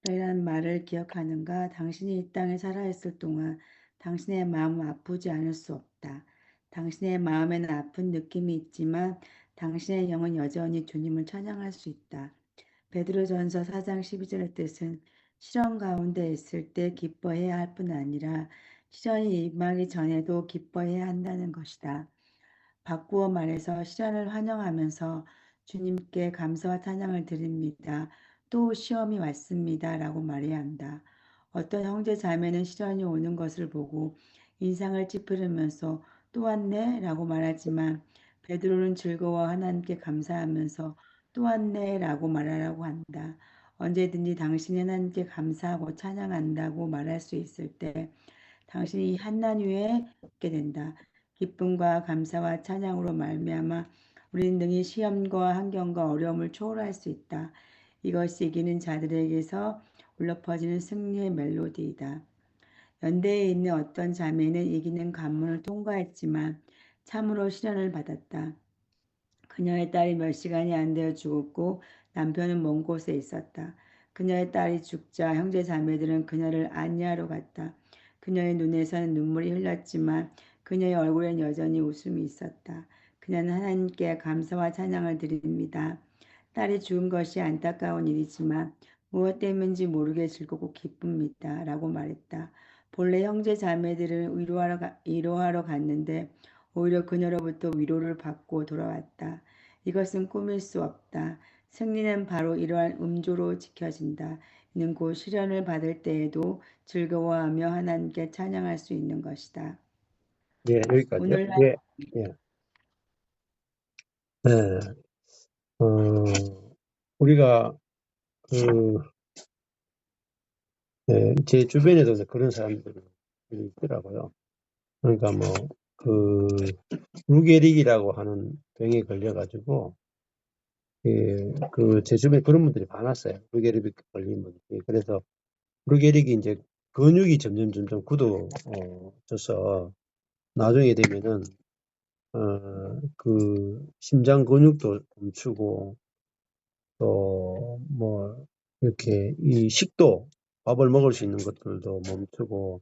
이라는 말을 기억하는가? 당신이 이 땅에 살아있을 동안 당신의 마음은 아프지 않을 수 없다. 당신의 마음에는 아픈 느낌이 있지만 당신의 영은 여전히 주님을 찬양할 수 있다. 베드로전서 4장 12절의 뜻은 시련 가운데 있을 때 기뻐해야 할 뿐 아니라 시련이 임하기 전에도 기뻐해야 한다는 것이다. 바꾸어 말해서 시련을 환영하면서 주님께 감사와 찬양을 드립니다. 또 시험이 왔습니다. 라고 말해야 한다. 어떤 형제 자매는 시련이 오는 것을 보고 인상을 찌푸리면서 또 왔네? 라고 말하지만 베드로는 즐거워 하나님께 감사하면서 또 왔네? 라고 말하라고 한다. 언제든지 당신이 하나님께 감사하고 찬양한다고 말할 수 있을 때 당신이 한난 위에 있게 된다. 기쁨과 감사와 찬양으로 말미암아 우리는 능히 시험과 환경과 어려움을 초월할 수 있다. 이것이 이기는 자들에게서 울려 퍼지는 승리의 멜로디이다. 연대에 있는 어떤 자매는 이기는 관문을 통과했지만 참으로 시련을 받았다. 그녀의 딸이 몇 시간이 안 되어 죽었고 남편은 먼 곳에 있었다. 그녀의 딸이 죽자 형제 자매들은 그녀를 안위하러 갔다. 그녀의 눈에서는 눈물이 흘렀지만 그녀의 얼굴엔 여전히 웃음이 있었다. 그녀는 하나님께 감사와 찬양을 드립니다. 딸이 죽은 것이 안타까운 일이지만 무엇 때문인지 모르게 즐겁고 기쁩니다. 라고 말했다. 본래 형제 자매들은 위로하러 갔는데 오히려 그녀로부터 위로를 받고 돌아왔다. 이것은 꾸밀 수 없다. 승리는 바로 이러한 음조로 지켜진다. 이는 곧 시련을 받을 때에도 즐거워하며 하나님께 찬양할 수 있는 것이다. 예, 여기까지요. 오늘날 예, 예. 네, 우리가 제 주변에도 그런 사람들이 있더라고요. 그러니까 루게릭이라고 하는 병에 걸려가지고, 제 주변에 그런 분들이 많았어요. 루게릭 걸린 분들이. 그래서 루게릭이 이제 근육이 점점 굳어져서 나중에 되면은, 심장 근육도 멈추고, 이렇게 이 식도, 밥을 먹을 수 있는 것들도 멈추고,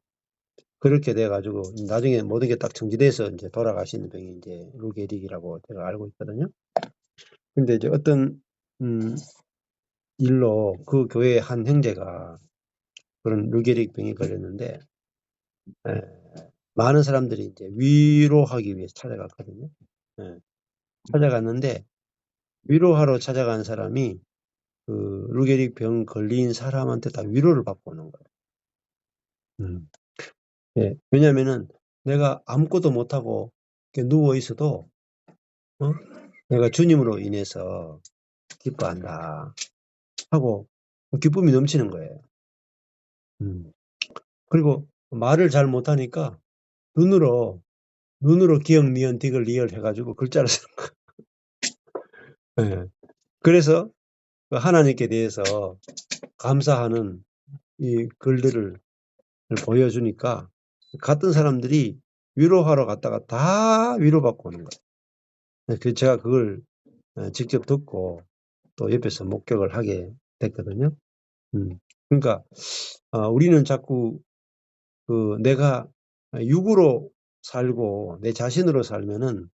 그렇게 돼가지고, 나중에 모든 게 딱 정지돼서 이제 돌아가시는 병이 이제 루게릭이라고 제가 알고 있거든요. 근데 이제 어떤, 일로 그 교회 한 형제가 그런 루게릭 병에 걸렸는데, 많은 사람들이 이제 위로하기 위해서 찾아갔거든요. 찾아갔는데, 위로하러 찾아간 사람이 루게릭 병 걸린 사람한테 다 위로를 받고 오는 거예요. 왜냐면은 내가 아무것도 못하고 이렇게 누워 있어도, 내가 주님으로 인해서 기뻐한다 하고 기쁨이 넘치는 거예요. 그리고 말을 잘 못하니까 눈으로 기억, 니은, 딕을 리얼 해가지고 글자를 쓰는 거예요. 그래서 하나님께 대해서 감사하는 이 글들을 보여주니까 같은 사람들이 위로하러 갔다가 다 위로받고 오는 거예요. 그래서 제가 그걸 직접 듣고 또 옆에서 목격을 하게 됐거든요. 그러니까 우리는 자꾸 내가 육으로 살고 내 자신으로 살면은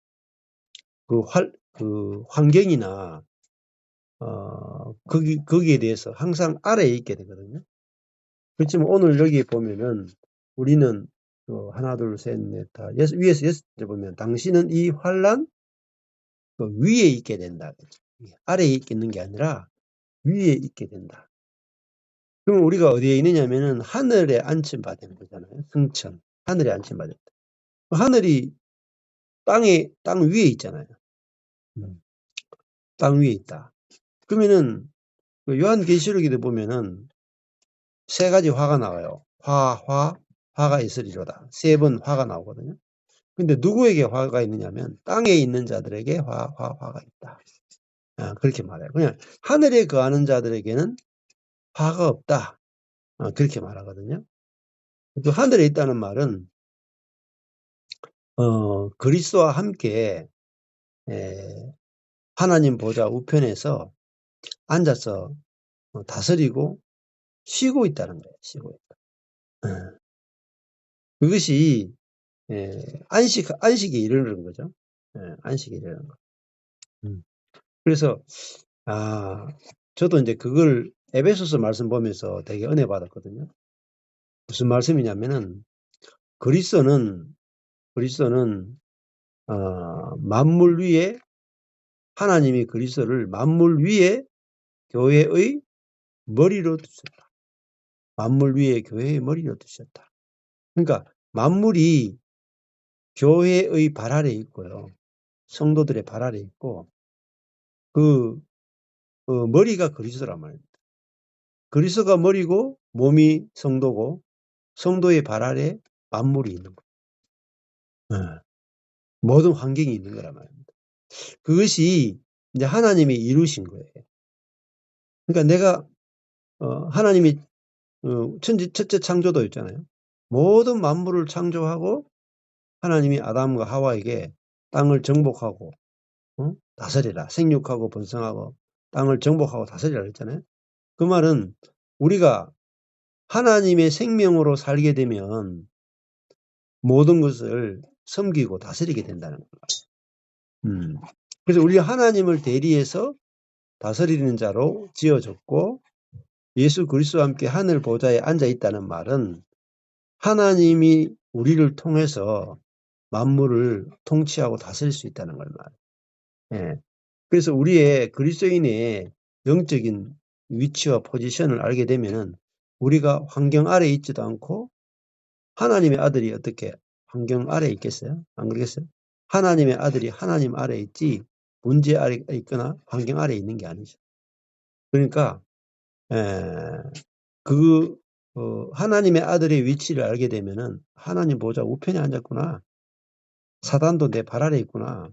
환경이나 거기에 대해서 항상 아래에 있게 되거든요. 그렇지만 오늘 여기 보면은 우리는 하나, 둘, 셋, 넷, 다 위에서 6째 보면 당신은 이 환난 위에 있게 된다. 아래에 있는 게 아니라 위에 있게 된다. 그럼 우리가 어디에 있느냐면은 하늘에 안침받은 거잖아요. 승천. 하늘에 안침받았다. 하늘이 땅 위에 있잖아요. 땅 위에 있다. 그러면은 요한계시록에도 보면은 세 가지 화가 나와요. 화가 있으리로다. 3번 화가 나오거든요. 근데 누구에게 화가 있느냐면 땅에 있는 자들에게 화가 있다. 그렇게 말해요. 그냥 하늘에 거하는 자들에게는 화가 없다. 그렇게 말하거든요. 또 하늘에 있다는 말은 그리스도와 함께 하나님 보좌 우편에서 앉아서 다스리고 쉬고 있다는 거예요. 쉬고 있다. 그것이 안식에 이르는 거죠. 안식에 이르는 거. 그래서 저도 이제 그걸 에베소서 말씀 보면서 되게 은혜 받았거든요. 무슨 말씀이냐면은 그리스도는 만물 위에 하나님이 그리스도를 만물 위에 교회의 머리로 두셨다. 만물 위에 교회의 머리로 두셨다. 그러니까 만물이 교회의 발 아래 있고요. 성도들의 발 아래 있고 그 머리가 그리스도란 말입니다. 그리스도가 머리고 몸이 성도고 성도의 발 아래 만물이 있는 거예요. 모든 환경이 있는 거란 말입니다. 그것이 이제 하나님이 이루신 거예요. 그러니까 내가 하나님이 첫째 창조도 있잖아요. 모든 만물을 창조하고 하나님이 아담과 하와에게 땅을 정복하고 다스리라. 생육하고 번성하고 땅을 정복하고 다스리라 했잖아요. 그 말은 우리가 하나님의 생명으로 살게 되면 모든 것을 섬기고 다스리게 된다는 거예요. 그래서 우리 하나님을 대리해서 다스리는 자로 지어졌고 예수 그리스도와 함께 하늘 보좌에 앉아 있다는 말은 하나님이 우리를 통해서 만물을 통치하고 다스릴 수 있다는 걸 말해요. 그래서 우리의 그리스도인의 영적인 위치와 포지션을 알게 되면은 우리가 환경 아래에 있지도 않고 하나님의 아들이 어떻게 환경 아래에 있겠어요? 안 그러겠어요? 하나님의 아들이 하나님 아래에 있지 문제 아래에 있거나 환경 아래에 있는 게 아니죠. 그러니까 하나님의 아들의 위치를 알게 되면은 하나님 보좌 우편에 앉았구나. 사단도 내 발 아래 있구나.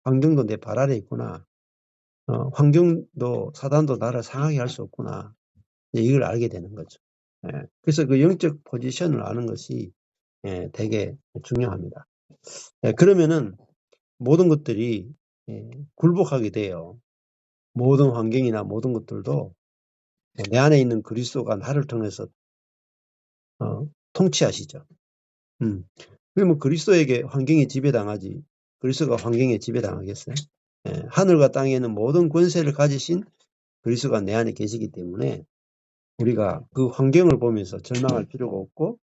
환경도 내 발 아래 있구나. 환경도 사단도 나를 상하게 할 수 없구나. 이걸 알게 되는 거죠. 그래서 그 영적 포지션을 아는 것이 되게 중요합니다. 그러면은 모든 것들이 굴복하게 돼요. 모든 환경이나 모든 것들도 내 안에 있는 그리스도가 나를 통해서 통치하시죠. 그러면 그리스도에게 환경이 지배당하지 그리스도가 환경에 지배당하겠어요? 하늘과 땅에는 모든 권세를 가지신 그리스도가 내 안에 계시기 때문에 우리가 그 환경을 보면서 절망할 필요가 없고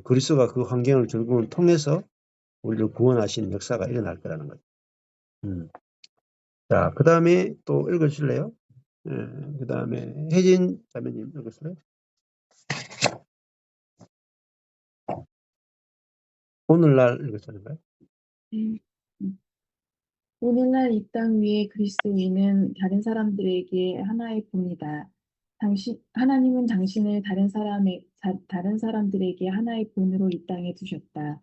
그리스도가 그 환경을 결국은 통해서 우리를 구원하시는 역사가 일어날 거라는 거죠. 자, 그 다음에 또 읽으실래요? 그 다음에 혜진 자매님 읽으실래요? 오늘날 읽으셨는가요? 오늘날 이 땅 위에 그리스도인은 다른 사람들에게 하나의 본이다. 하나님은 당신을 다른 사람들에게 하나의 본으로 이 땅에 두셨다.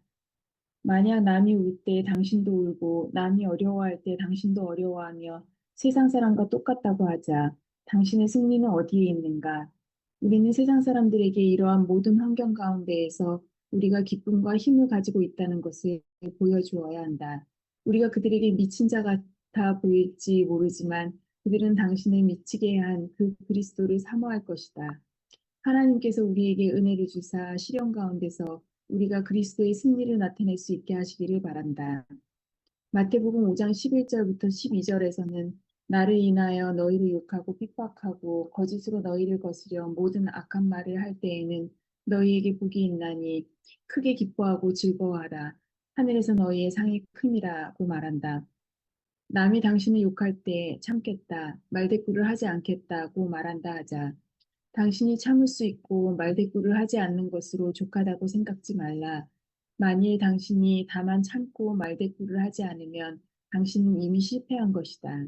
만약 남이 울 때 당신도 울고 남이 어려워할 때 당신도 어려워하며 세상 사람과 똑같다고 하자. 당신의 승리는 어디에 있는가? 우리는 세상 사람들에게 이러한 모든 환경 가운데에서 우리가 기쁨과 힘을 가지고 있다는 것을 보여주어야 한다. 우리가 그들에게 미친 자 같아 보일지 모르지만 그들은 당신을 미치게 한 그 그리스도를 사모할 것이다. 하나님께서 우리에게 은혜를 주사 시련 가운데서 우리가 그리스도의 승리를 나타낼 수 있게 하시기를 바란다. 마태복음 5장 11절부터 12절에서는 나를 인하여 너희를 욕하고 핍박하고 거짓으로 너희를 거스려 모든 악한 말을 할 때에는 너희에게 복이 있나니 크게 기뻐하고 즐거워하라. 하늘에서 너희의 상이 큼이라고 말한다. 남이 당신을 욕할 때 참겠다, 말대꾸를 하지 않겠다고 말한다 하자. 당신이 참을 수 있고 말대꾸를 하지 않는 것으로 족하다고 생각지 말라. 만일 당신이 다만 참고 말대꾸를 하지 않으면 당신은 이미 실패한 것이다.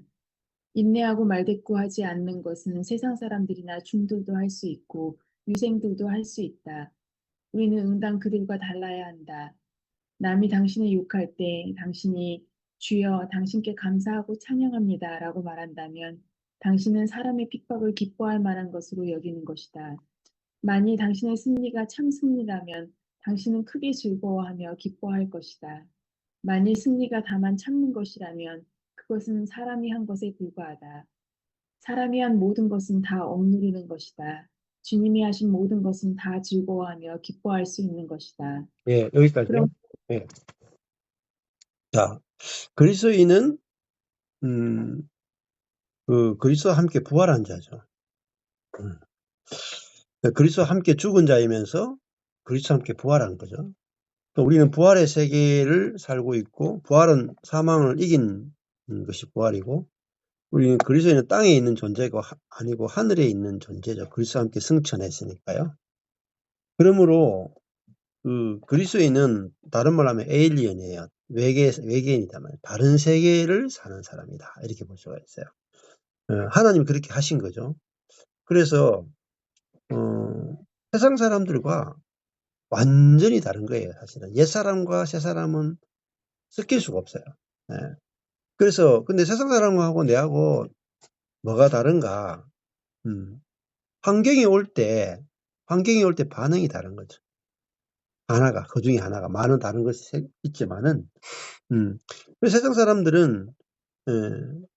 인내하고 말대꾸하지 않는 것은 세상 사람들이나 중들도 할 수 있고 유생들도 할 수 있다. 우리는 응당 그들과 달라야 한다. 남이 당신을 욕할 때 당신이 주여 당신께 감사하고 찬양합니다 라고 말한다면 당신은 사람의 핍박을 기뻐할 만한 것으로 여기는 것이다. 만일 당신의 승리가 참 승리라면 당신은 크게 즐거워하며 기뻐할 것이다. 만일 승리가 다만 참는 것이라면 그것은 사람이 한 것에 불과하다. 사람이 한 모든 것은 다 억누르는 것이다. 주님이 하신 모든 것은 다 즐거워하며 기뻐할 수 있는 것이다. 예, 여기까지요. 그럼 예. 자, 그리스도인은 그리스도와 함께 부활한 자죠. 음. 그리스도와 함께 죽은 자이면서 그리스도와 함께 부활한 거죠. 또 우리는 부활의 세계를 살고 있고, 부활은 사망을 이긴 것이 부활이고, 우리는 그리스도인은 땅에 있는 존재가 아니고 하늘에 있는 존재죠. 그리스도와 함께 승천했으니까요. 그러므로 그리스도인은 다른 말로 하면 에일리언이에요. 외계인이다 말이에요. 다른 세계를 사는 사람이다. 이렇게 볼 수가 있어요. 하나님이 그렇게 하신 거죠. 그래서 세상 사람들과 완전히 다른 거예요. 사실은 옛사람과 새사람은 섞일 수가 없어요. 예. 그래서 근데 세상 사람하고 내하고 뭐가 다른가? 환경이 올 때 반응이 다른 거죠. 하나가, 그 중에 하나가, 많은 다른 것이 있지만은, 그래서 세상 사람들은,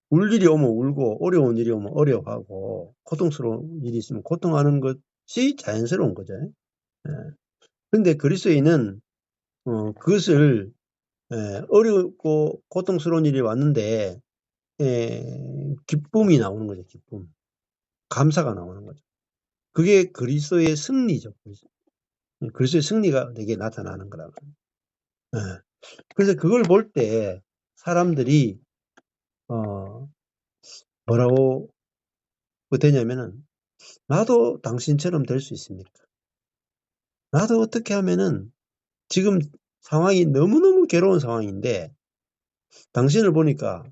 울 일이 오면 울고, 어려운 일이 오면 어려워하고, 고통스러운 일이 있으면 고통하는 것이 자연스러운 거죠. 그런데 그리스도인은, 그것을, 어렵고 고통스러운 일이 왔는데, 기쁨이 나오는 거죠, 기쁨. 감사가 나오는 거죠. 그게 그리스도의 승리죠. 그리스도의 승리가 내게 나타나는 거라고. 그래서 그걸 볼 때 사람들이 뭐라고 되냐면은 나도 당신처럼 될 수 있습니까? 나도 어떻게 하면은 지금 상황이 너무너무 괴로운 상황인데 당신을 보니까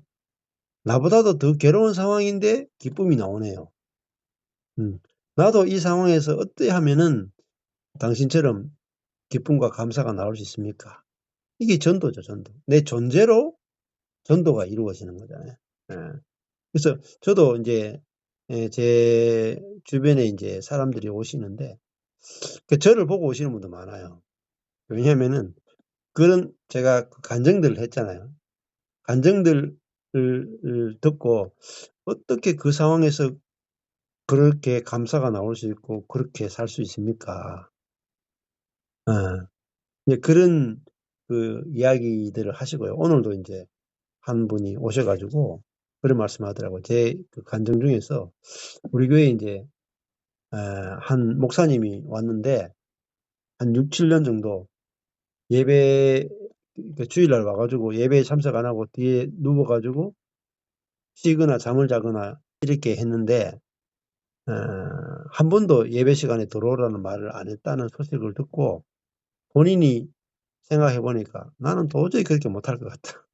나보다도 더 괴로운 상황인데 기쁨이 나오네요. 나도 이 상황에서 어떻게 하면은 당신처럼 기쁨과 감사가 나올 수 있습니까? 이게 전도죠, 전도. 내 존재로 전도가 이루어지는 거잖아요. 그래서 저도 이제 제 주변에 이제 사람들이 오시는데 저를 보고 오시는 분도 많아요. 왜냐하면은 그런 제가 간증들을 했잖아요. 간증들을 듣고 어떻게 그 상황에서 그렇게 감사가 나올 수 있고 그렇게 살 수 있습니까? 이제 그런 그 이야기들을 하시고요. 오늘도 이제 한 분이 오셔가지고 그런 말씀하더라고요. 제 그 간증 중에서 우리 교회에 이제 한 목사님이 왔는데 한 6, 7년 정도 예배 주일날 와가지고 예배에 참석 안 하고 뒤에 누워가지고 쉬거나 잠을 자거나 이렇게 했는데 한 번도 예배 시간에 들어오라는 말을 안 했다는 소식을 듣고 본인이 생각해 보니까 나는 도저히 그렇게 못할 것 같다.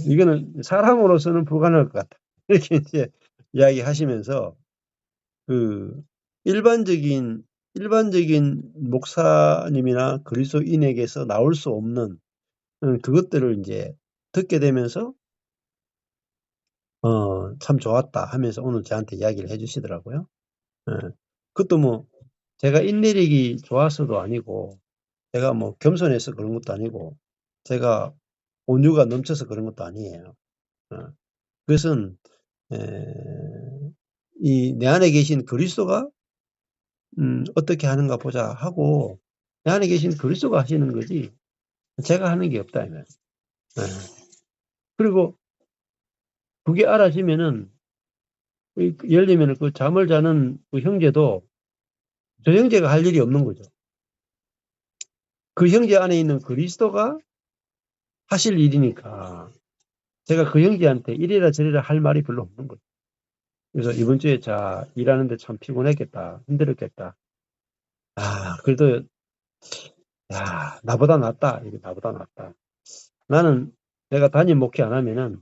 이거는 사람으로서는 불가능할 것 같다. 이렇게 이제 이야기하시면서 그 일반적인 목사님이나 그리스도인에게서 나올 수 없는 그것들을 이제 듣게 되면서 참 좋았다 하면서 오늘 저한테 이야기를 해주시더라고요. 그것도 뭐 제가 인내력이 좋아서도 아니고 제가 뭐 겸손해서 그런 것도 아니고 제가 온유가 넘쳐서 그런 것도 아니에요. 그것은 이 내 안에 계신 그리스도가 어떻게 하는가 보자 하고 내 안에 계신 그리스도가 하시는 거지 제가 하는 게 없다 이거예요. 그리고 그게 알아지면은 예를 들면 그 잠을 자는 그 형제도 저 형제가 할 일이 없는 거죠. 그 형제 안에 있는 그리스도가 하실 일이니까 제가 그 형제한테 이래라 저래라 할 말이 별로 없는 거죠. 그래서 이번 주에 자 일하는데 참 피곤했겠다, 힘들었겠다. 그래도 나보다 낫다. 이게 나보다 낫다. 나는 내가 담임 목회 안 하면은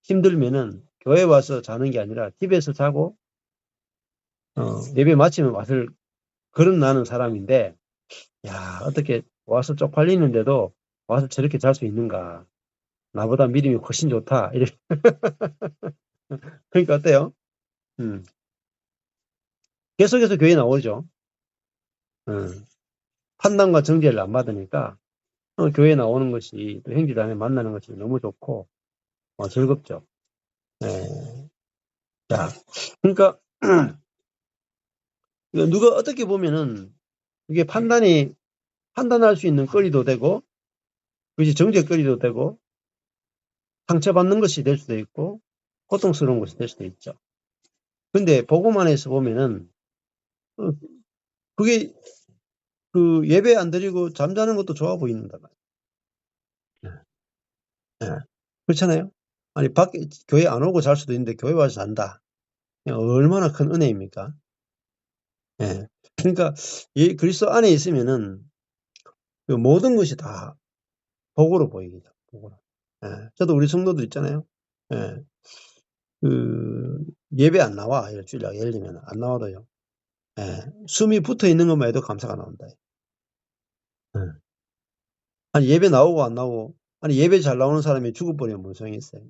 힘들면은 교회 와서 자는 게 아니라 집에서 자고 예배 마치면 와서 그런 나는 사람인데 어떻게 와서 쪽팔리는데도 와서 저렇게 잘 수 있는가. 나보다 믿음이 훨씬 좋다. 이래. 그러니까 어때요? 계속해서 교회 나오죠. 판단과 정죄를 안 받으니까 교회 나오는 것이 또 형제자매 만나는 것이 너무 좋고 즐겁죠. 자, 그러니까 누가 어떻게 보면은 이게 판단할 수 있는 거리도 되고 그것이 정죄거리도 되고 상처받는 것이 될 수도 있고 고통스러운 것이 될 수도 있죠. 근데 복음 안에서 보면은 그게 그 예배 안 드리고 잠자는 것도 좋아 보인다. 그렇잖아요. 아니 밖에 교회 안 오고 잘 수도 있는데 교회 와서 잔다. 얼마나 큰 은혜입니까? 그러니까 그리스도 안에 있으면은 그 모든 것이 다 복으로 보이죠. 복으로. 저도 우리 성도들 있잖아요. 그 예배 안 나와 일주일에 예를 들면 안 나와도요. 숨이 붙어 있는 것만 해도 감사가 나온다. 아니 예배 나오고 안 나오고 아니 예배 잘 나오는 사람이 죽어버리면 무슨 소용이 있어요.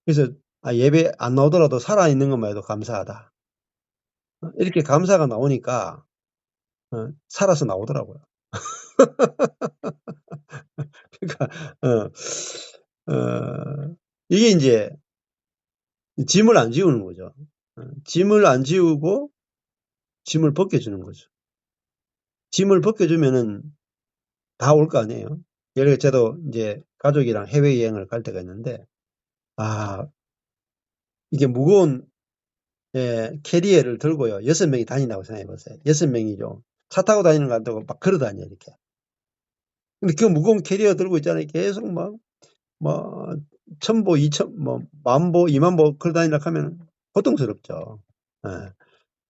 그래서 예배 안 나오더라도 살아 있는 것만 해도 감사하다. 이렇게 감사가 나오니까 살아서 나오더라고요. 그러니까 이게 이제 짐을 안 지우는 거죠. 짐을 안 지우고 짐을 벗겨주는 거죠. 짐을 벗겨주면은 다 올 거 아니에요. 예를 들어 저도 이제 가족이랑 해외여행을 갈 때가 있는데 이게 무거운 캐리어를 들고요. 6명이 다닌다고 생각해 보세요. 6명이죠. 차 타고 다니는 거 안 되고 막 걸어 다녀요, 이렇게. 근데 그 무거운 캐리어 들고 있잖아요. 계속 뭐 1000보, 2000, 뭐 10,000보, 20,000보 걸어 다니려고 하면 고통스럽죠.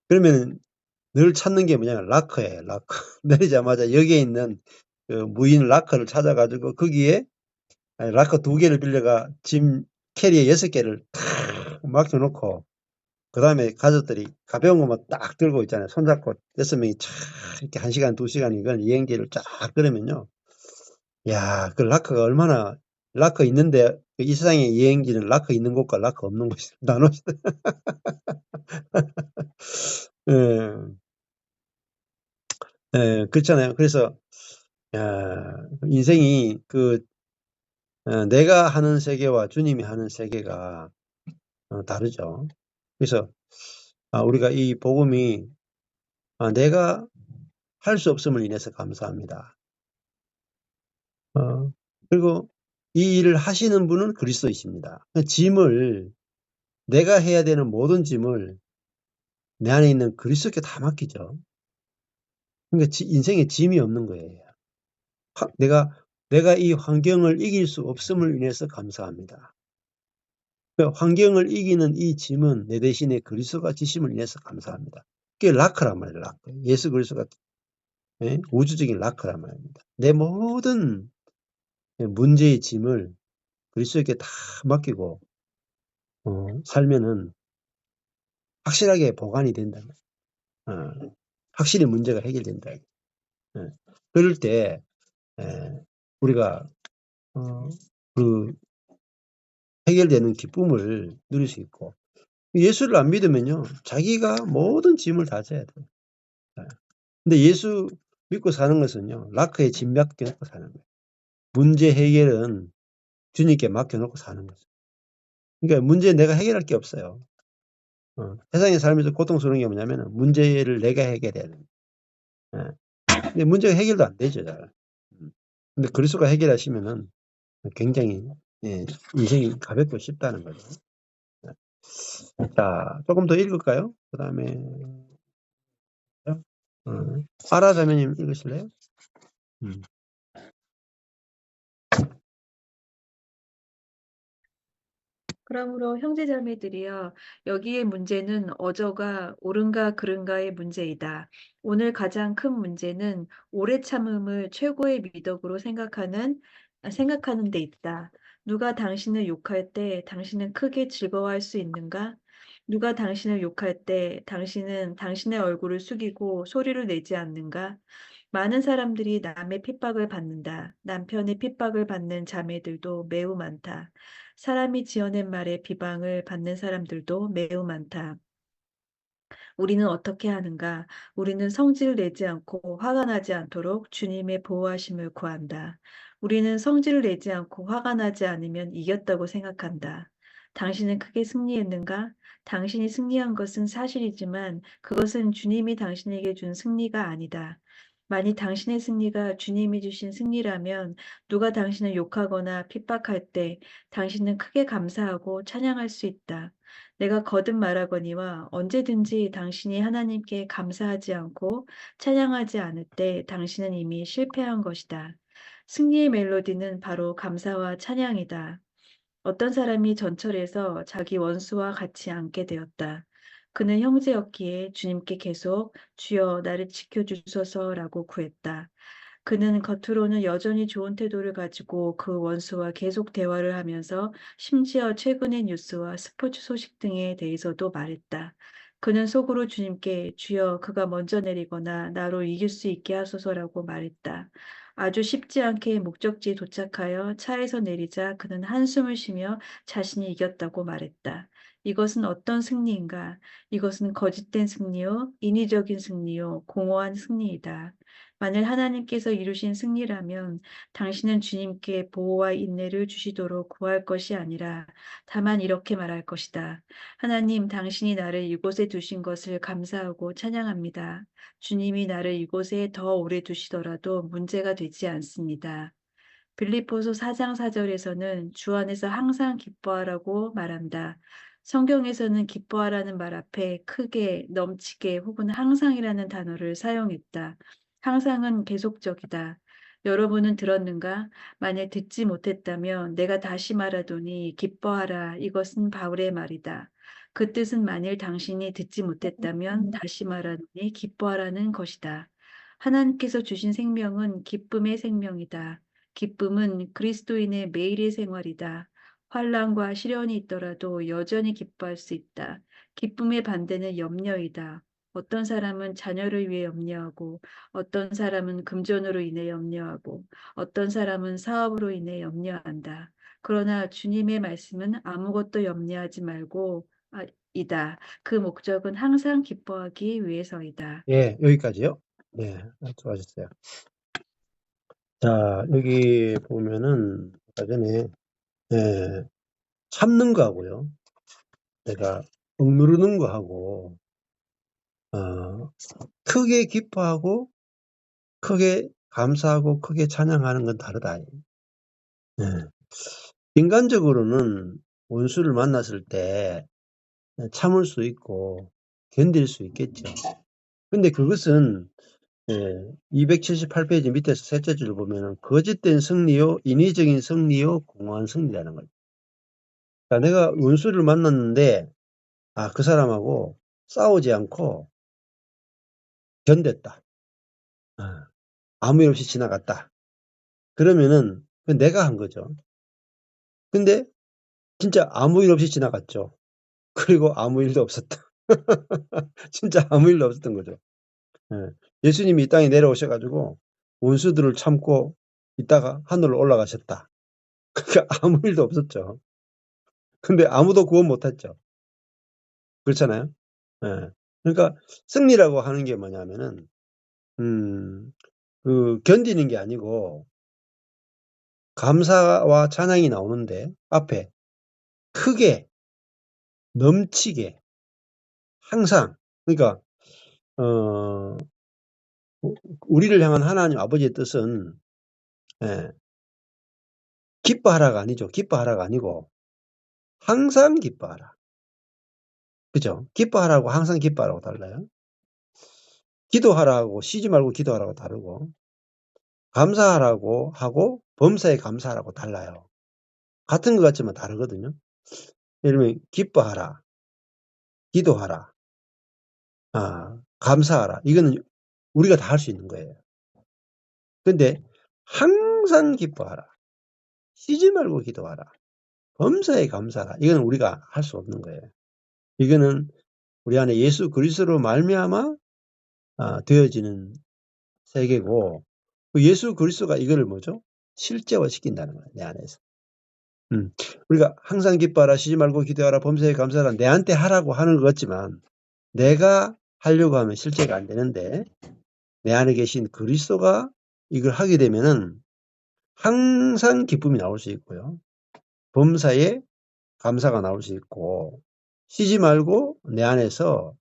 그러면 늘 찾는 게 뭐냐면 락커예요, 락커. 내리자마자 여기에 있는 그 무인 락커를 찾아가지고 거기에 락커 2개를 빌려가 짐 캐리어 6개를 탁 맡겨놓고 그 다음에 가족들이 가벼운 것만 딱 들고 있잖아요. 손잡고 6명이 쫙 이렇게 1시간, 2시간 이건 여행기를 쫙 걸으면요. 그 락커가 얼마나 락커 있는데 이 세상의 여행기는 락커 있는 곳과 락커 없는 곳이 나눠져. 그렇잖아요. 그래서 인생이 내가 하는 세계와 주님이 하는 세계가 다르죠. 그래서 우리가 이 복음이 내가 할 수 없음을 인해서 감사합니다. 그리고 이 일을 하시는 분은 그리스도이십니다. 짐을 내가 해야 되는 모든 짐을 내 안에 있는 그리스도께 다 맡기죠. 그러니까 인생에 짐이 없는 거예요. 내가 이 환경을 이길 수 없음을 인해서 감사합니다. 환경을 이기는 이 짐은 내 대신에 그리스도가 지심을 인해서 감사합니다. 그게 라크란 말이에요. 라크. 예수 그리스도가 우주적인 라크란 말입니다. 내 모든 문제의 짐을 그리스도에게 다 맡기고 살면은 확실하게 보관이 된다. 확실히 문제가 해결된다. 그럴 때 우리가 그 해결되는 기쁨을 누릴 수 있고 예수를 안 믿으면요 자기가 모든 짐을 다 져야 돼요. 근데 예수 믿고 사는 것은요 라크에 짐 맡겨놓고 사는 거예요. 문제 해결은 주님께 맡겨놓고 사는 거죠. 그러니까 문제 내가 해결할 게 없어요. 세상에 살면서 고통스러운 게 뭐냐면 문제를 내가 해결해야 돼요. 근데 문제가 해결도 안 되죠. 잘. 근데 그리스도가 해결하시면은 굉장히 예, 인생이 가볍고 쉽다는 거죠. 자, 조금 더 읽을까요? 그 다음에, 아라 자매님 읽으실래요? 그러므로 형제자매들이여 여기에 문제는 어저가 옳은가 그른가의 문제이다. 오늘 가장 큰 문제는 오래 참음을 최고의 미덕으로 생각하는 데 있다. 누가 당신을 욕할 때 당신은 크게 즐거워할 수 있는가? 누가 당신을 욕할 때 당신은 당신의 얼굴을 숙이고 소리를 내지 않는가? 많은 사람들이 남의 핍박을 받는다. 남편의 핍박을 받는 자매들도 매우 많다. 사람이 지어낸 말에 비방을 받는 사람들도 매우 많다. 우리는 어떻게 하는가? 우리는 성질 내지 않고 화가 나지 않도록 주님의 보호하심을 구한다. 우리는 성질을 내지 않고 화가 나지 않으면 이겼다고 생각한다. 당신은 크게 승리했는가? 당신이 승리한 것은 사실이지만 그것은 주님이 당신에게 준 승리가 아니다. 만일 당신의 승리가 주님이 주신 승리라면 누가 당신을 욕하거나 핍박할 때 당신은 크게 감사하고 찬양할 수 있다. 내가 거듭 말하거니와 언제든지 당신이 하나님께 감사하지 않고 찬양하지 않을 때 당신은 이미 실패한 것이다. 승리의 멜로디는 바로 감사와 찬양이다. 어떤 사람이 전철에서 자기 원수와 같이 앉게 되었다. 그는 형제였기에 주님께 계속 주여 나를 지켜주소서라고 구했다. 그는 겉으로는 여전히 좋은 태도를 가지고 그 원수와 계속 대화를 하면서 심지어 최근의 뉴스와 스포츠 소식 등에 대해서도 말했다. 그는 속으로 주님께 주여 그가 먼저 내리거나 나로 이길 수 있게 하소서라고 말했다. 아주 쉽지 않게 목적지에 도착하여 차에서 내리자 그는 한숨을 쉬며 자신이 이겼다고 말했다. 이것은 어떤 승리인가? 이것은 거짓된 승리요, 인위적인 승리요, 공허한 승리이다. 만일 하나님께서 이루신 승리라면 당신은 주님께 보호와 인내를 주시도록 구할 것이 아니라 다만 이렇게 말할 것이다. 하나님, 당신이 나를 이곳에 두신 것을 감사하고 찬양합니다. 주님이 나를 이곳에 더 오래 두시더라도 문제가 되지 않습니다. 빌립보서 4장 4절에서는 주 안에서 항상 기뻐하라고 말한다. 성경에서는 기뻐하라는 말 앞에 크게, 넘치게 혹은 항상이라는 단어를 사용했다. 항상은 계속적이다. 여러분은 들었는가? 만약 듣지 못했다면 내가 다시 말하노니 기뻐하라. 이것은 바울의 말이다. 그 뜻은 만일 당신이 듣지 못했다면 다시 말하노니 기뻐하라는 것이다. 하나님께서 주신 생명은 기쁨의 생명이다. 기쁨은 그리스도인의 매일의 생활이다. 환난과 시련이 있더라도 여전히 기뻐할 수 있다. 기쁨의 반대는 염려이다. 어떤 사람은 자녀를 위해 염려하고, 어떤 사람은 금전으로 인해 염려하고, 어떤 사람은 사업으로 인해 염려한다. 그러나 주님의 말씀은 아무것도 염려하지 말고, 이다. 그 목적은 항상 기뻐하기 위해서이다. 예, 여기까지요. 네, 수고하셨어요. 자, 여기 보면은, 아까 전에, 예, 참는 거하고요. 내가 억누르는 거하고, 크게 기뻐하고, 크게 감사하고, 크게 찬양하는 건 다르다. 예. 인간적으로는 원수를 만났을 때 참을 수 있고, 견딜 수 있겠죠. 근데 그것은 278페이지 밑에서 셋째 줄을 보면 거짓된 승리요, 인위적인 승리요, 공허한 승리라는 거죠. 그러니까 내가 원수를 만났는데 그 사람하고 싸우지 않고 견뎠다. 아무 일 없이 지나갔다. 그러면은 내가 한 거죠. 근데 진짜 아무 일 없이 지나갔죠. 그리고 아무 일도 없었다. 진짜 아무 일도 없었던 거죠. 예수님이 이 땅에 내려오셔가지고 원수들을 참고 있다가 하늘로 올라가셨다. 그러니까 아무 일도 없었죠. 근데 아무도 구원 못했죠. 그렇잖아요. 그러니까 승리라고 하는 게 뭐냐면은 그 견디는 게 아니고 감사와 찬양이 나오는데 앞에 크게 넘치게 항상 그러니까 우리를 향한 하나님 아버지의 뜻은 기뻐하라가 아니죠. 기뻐하라가 아니고 항상 기뻐하라. 그죠? 기뻐하라고 항상 기뻐하라고 달라요. 기도하라고 쉬지 말고 기도하라고 다르고 감사하라고 하고 범사에 감사하라고 달라요. 같은 것 같지만 다르거든요. 예를 들면 기뻐하라, 기도하라, 감사하라. 이거는 우리가 다 할 수 있는 거예요. 근데 항상 기뻐하라, 쉬지 말고 기도하라, 범사에 감사하라. 이거는 우리가 할 수 없는 거예요. 이거는 우리 안에 예수 그리스도로 말미암아 되어지는 세계고 그 예수 그리스도가 이거를 뭐죠? 실제화시킨다는 거예요. 내 안에서. 우리가 항상 기뻐하라, 쉬지 말고 기도하라, 범사에 감사하라 내한테 하라고 하는 것 같지만 내가 하려고 하면 실제가 안 되는데 내 안에 계신 그리스도가 이걸 하게 되면은 항상 기쁨이 나올 수 있고요. 범사에 감사가 나올 수 있고 쉬지 말고 내 안에서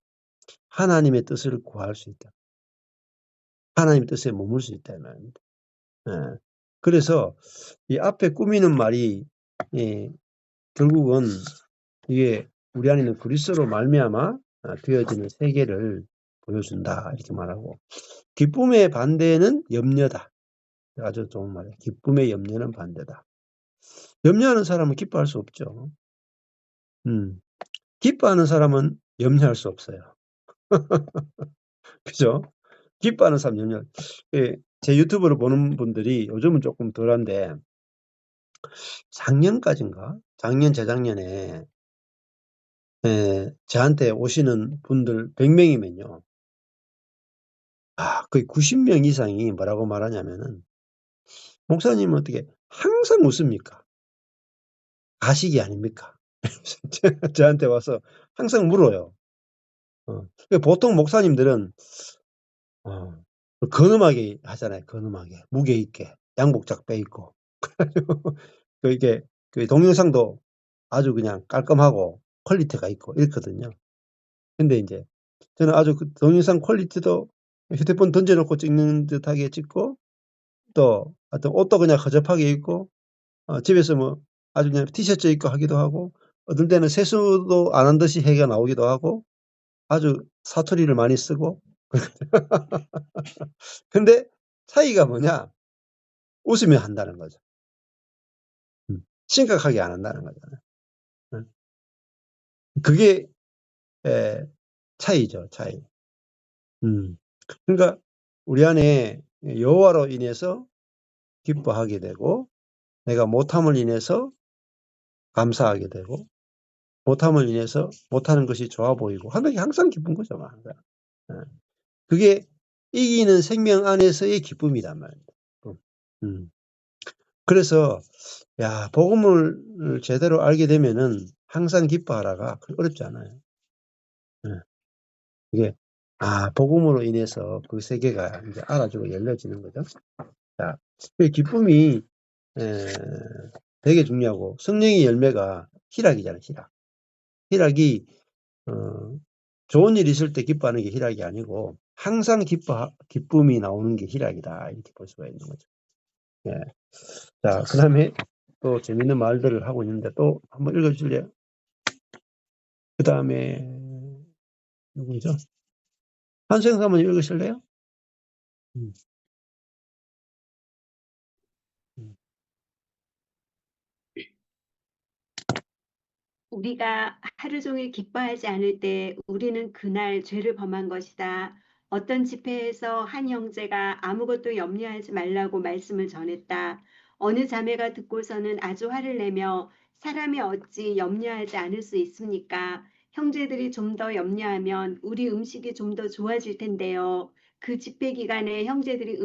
하나님의 뜻을 구할 수 있다. 하나님의 뜻에 머물 수 있다 이 말입니다. 그래서 이 앞에 꾸미는 말이 결국은 이게 우리 안에 있는 그리스도로 말미암아 되어지는 세계를 보여준다 이렇게 말하고 기쁨의 반대는 염려다. 아주 좋은 말이에요. 기쁨의 염려는 반대다. 염려하는 사람은 기뻐할 수 없죠. 기뻐하는 사람은 염려할 수 없어요. 그죠? 기뻐하는 사람 염려. 제 유튜브를 보는 분들이 요즘은 조금 덜한데 작년까지인가? 작년 재작년에 저한테 오시는 분들 100명이면요. 거의 90명 이상이 뭐라고 말하냐면은 목사님은 어떻게 항상 웃습니까? 가식이 아닙니까? 저한테 와서 항상 물어요. 보통 목사님들은 근엄하게 하잖아요. 근엄하게 무게 있게 양복 빼 입고 이게 동영상도 아주 그냥 깔끔하고 퀄리티가 있고 이렇거든요. 근데 이제 저는 아주 그 동영상 퀄리티도 휴대폰 던져놓고 찍는 듯하게 찍고 또 어떤 옷도 그냥 허접하게 입고 집에서 뭐 아주 그냥 티셔츠 입고 하기도 하고 어떨 때는 세수도 안 한 듯이 해가 나오기도 하고 아주 사투리를 많이 쓰고 근데 차이가 뭐냐? 웃으면 한다는 거죠. 심각하게 안 한다는 거잖아요. 그게 차이죠, 차이. 그러니까 우리 안에 여호와로 인해서 기뻐하게 되고 내가 못함을 인해서 감사하게 되고 못함을 인해서 못하는 것이 좋아 보이고 하는 게 항상 기쁜 거죠. 항상. 그게 이기는 생명 안에서의 기쁨이란 말입니다. 그래서 복음을 제대로 알게 되면은 항상 기뻐하라가 어렵지 않아요. 이게 복음으로 인해서 그 세계가 이제 알아주고 열려지는 거죠. 자, 그 기쁨이 되게 중요하고 성령의 열매가 희락이잖아요. 희락이 좋은 일 있을 때 기뻐하는 게 희락이 아니고 항상 기쁨이 나오는 게 희락이다 이렇게 볼 수가 있는 거죠. 자, 그 다음에 또 재밌는 말들을 하고 있는데 또 한번 읽어주실래요? 그 다음에 누구죠? 한수영 한번 읽으실래요? 우리가 하루 종일 기뻐하지 않을 때 우리는 그날 죄를 범한 것이다. 어떤 집회에서 한 형제가 아무것도 염려하지 말라고 말씀을 전했다. 어느 자매가 듣고서는 아주 화를 내며 사람이 어찌 염려하지 않을 수 있습니까? 형제들이 좀 더 염려하면 우리 음식이 좀 더 좋아질 텐데요. 그 집회 기간에 형제들이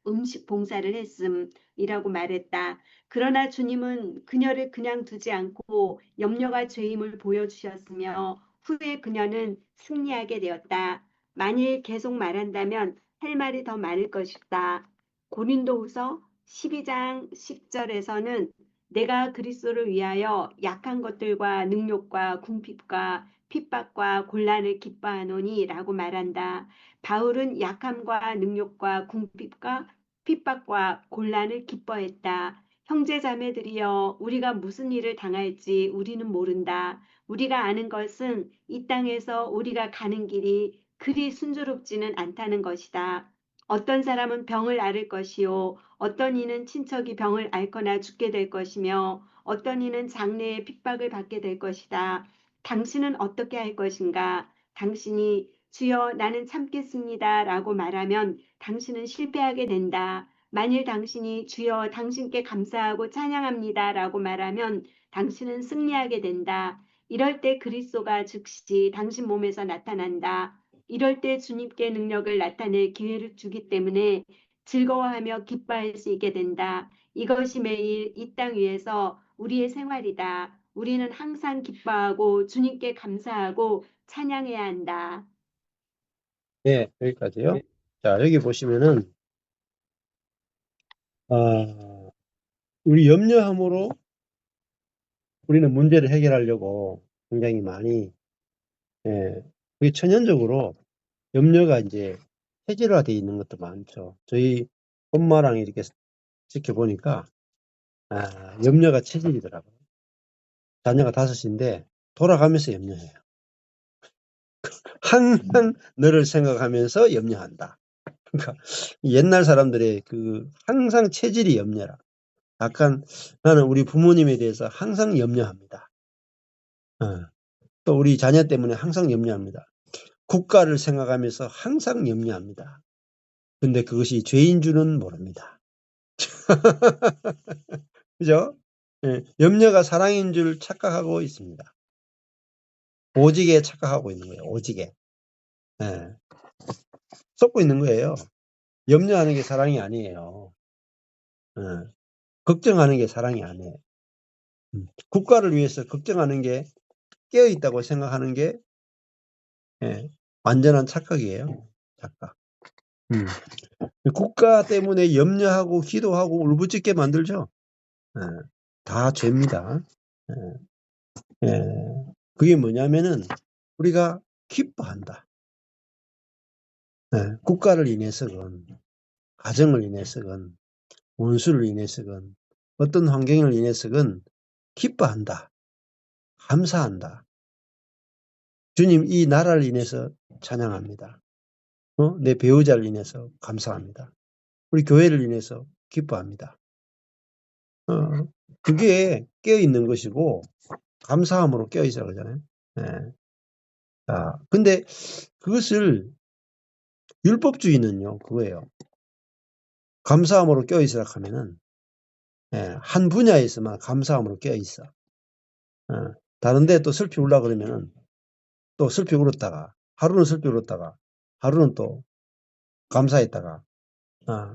음식 봉사를 했음이라고 말했다. 그러나 주님은 그녀를 그냥 두지 않고 염려가 죄임을 보여주셨으며 후에 그녀는 승리하게 되었다. 만일 계속 말한다면 할 말이 더 많을 것이다. 고린도후서 12장 10절에서는 내가 그리스도를 위하여 약한 것들과 능욕과 궁핍과 핍박과 곤란을 기뻐하노니 라고 말한다. 바울은 약함과 능욕과 궁핍과 핍박과 곤란을 기뻐했다. 형제자매들이여 우리가 무슨 일을 당할지 우리는 모른다. 우리가 아는 것은 이 땅에서 우리가 가는 길이 그리 순조롭지는 않다는 것이다. 어떤 사람은 병을 앓을 것이요 어떤 이는 친척이 병을 앓거나 죽게 될 것이며 어떤 이는 장래에 핍박을 받게 될 것이다. 당신은 어떻게 할 것인가? 당신이 주여 나는 참겠습니다 라고 말하면 당신은 실패하게 된다. 만일 당신이 주여 당신께 감사하고 찬양합니다 라고 말하면 당신은 승리하게 된다. 이럴 때 그리스도가 즉시 당신 몸에서 나타난다. 이럴 때 주님께 능력을 나타낼 기회를 주기 때문에 즐거워하며 기뻐할 수 있게 된다. 이것이 매일 이 땅 위에서 우리의 생활이다. 우리는 항상 기뻐하고 주님께 감사하고 찬양해야 한다. 네, 여기까지요. 자, 여기 보시면은 우리 염려함으로 우리는 문제를 해결하려고 굉장히 많이 그게 천연적으로 염려가 이제 체질화되어 있는 것도 많죠. 저희 엄마랑 이렇게 지켜보니까 염려가 체질이더라고요. 자녀가 5인데 돌아가면서 염려해요. 항상 너를 생각하면서 염려한다. 그러니까 옛날 사람들의 그 항상 체질이 염려라. 약간 나는 우리 부모님에 대해서 항상 염려합니다. 또 우리 자녀 때문에 항상 염려합니다. 국가를 생각하면서 항상 염려합니다. 근데 그것이 죄인 줄은 모릅니다. 그죠? 예, 염려가 사랑인 줄 착각하고 있습니다. 오직에 착각하고 있는 거예요. 오직에. 예. 썩고 있는 거예요. 염려하는 게 사랑이 아니에요. 예. 걱정하는 게 사랑이 아니에요. 국가를 위해서 걱정하는 게 깨어있다고 생각하는 게 완전한 착각이에요. 착각. 국가 때문에 염려하고 기도하고 울부짖게 만들죠. 다 죄입니다. 그게 뭐냐면은 우리가 기뻐한다. 국가를 인해서건 가정을 인해서건 원수를 인해서건 어떤 환경을 인해서건 기뻐한다. 감사한다. 주님 이 나라를 인해서 찬양합니다. 내 배우자를 인해서 감사합니다. 우리 교회를 인해서 기뻐합니다. 그게 깨어있는 것이고 감사함으로 깨어있어 그러잖아요. 근데 그것을 율법주의는요 그거예요. 감사함으로 깨어있으라 하면은 한 분야에서만 감사함으로 깨어있어. 다른 데 또 슬피 울라 그러면은 또 슬피 울었다가 하루는 슬피 울었다가 하루는 또 감사했다가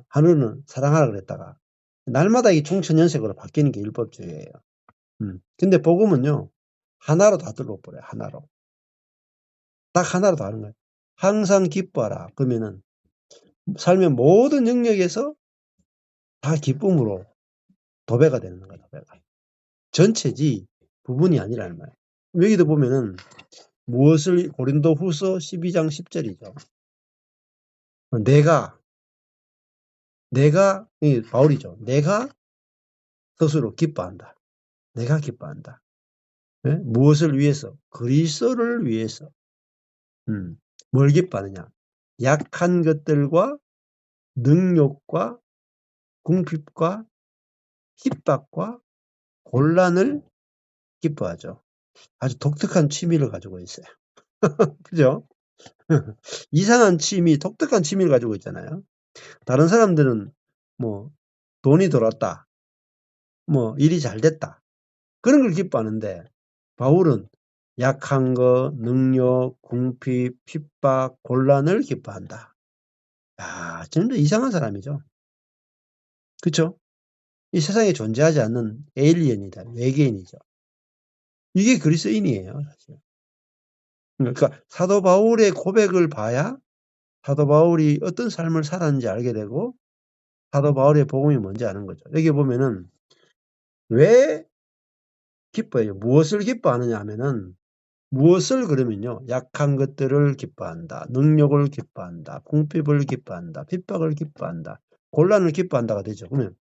하루는 사랑하라 그랬다가 날마다 이 총천연색으로 바뀌는 게 율법주의예요. 근데 복음은요 하나로 다 들어버려요. 하나로. 딱 하나로 다 하는 거예요. 항상 기뻐하라. 그러면은 삶의 모든 영역에서 다 기쁨으로 도배가 되는 거예요. 도배가. 전체지 부분이 아니라는 말이에요. 여기도 보면은 무엇을 고린도후서 12장 10절이죠. 내가 이 바울이죠. 내가 스스로 기뻐한다. 내가 기뻐한다. 무엇을 위해서? 그리스도를 위해서. 뭘 기뻐하느냐? 약한 것들과 능욕과 궁핍과 핍박과 곤란을 기뻐하죠. 아주 독특한 취미를 가지고 있어요. 그죠? 이상한 취미, 독특한 취미를 가지고 있잖아요. 다른 사람들은 뭐 돈이 들었다, 뭐 일이 잘 됐다 그런 걸 기뻐하는데 바울은 약한 거, 능력, 궁핍, 핍박, 곤란을 기뻐한다. 진짜 이상한 사람이죠. 그렇죠? 이 세상에 존재하지 않는 에일리언이다, 외계인이죠. 이게 그리스도인이에요, 사실. 그러니까 사도 바울의 고백을 봐야 사도 바울이 어떤 삶을 살았는지 알게 되고 사도 바울의 복음이 뭔지 아는 거죠. 여기 보면은 왜 기뻐해요? 무엇을 기뻐하느냐 하면은 무엇을 그러면요. 약한 것들을 기뻐한다. 능력을 기뻐한다. 궁핍을 기뻐한다. 핍박을 기뻐한다. 곤란을 기뻐한다가 되죠. 그러면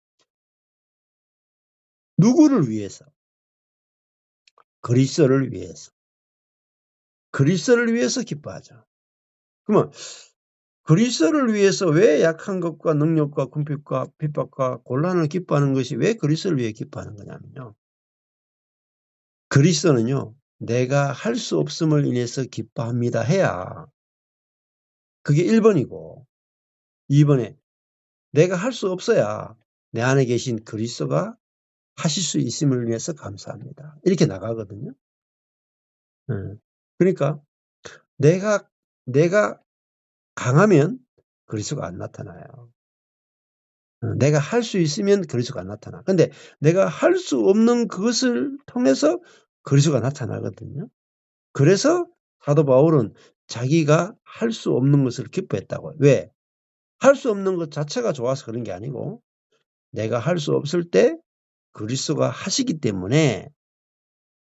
누구를 위해서? 그리스도를 위해서. 그리스도를 위해서 기뻐하죠. 그러면 그리스도를 위해서 왜 약한 것과 능력과 궁핍과 핍박과 곤란을 기뻐하는 것이 왜 그리스도를 위해 기뻐하는 거냐면요. 그리스도는요. 내가 할 수 없음을 인해서 기뻐합니다 해야 그게 1번이고 2번에 내가 할 수 없어야 내 안에 계신 그리스도가 하실 수 있음을 위해서 감사합니다. 이렇게 나가거든요. 그러니까 내가 강하면 그리스도가 안 나타나요. 내가 할 수 있으면 그리스도가 안 나타나. 근데 내가 할 수 없는 그것을 통해서 그리스도가 나타나거든요. 그래서 사도 바울은 자기가 할 수 없는 것을 기뻐했다고요. 왜? 할 수 없는 것 자체가 좋아서 그런 게 아니고 내가 할 수 없을 때 그리스도가 하시기 때문에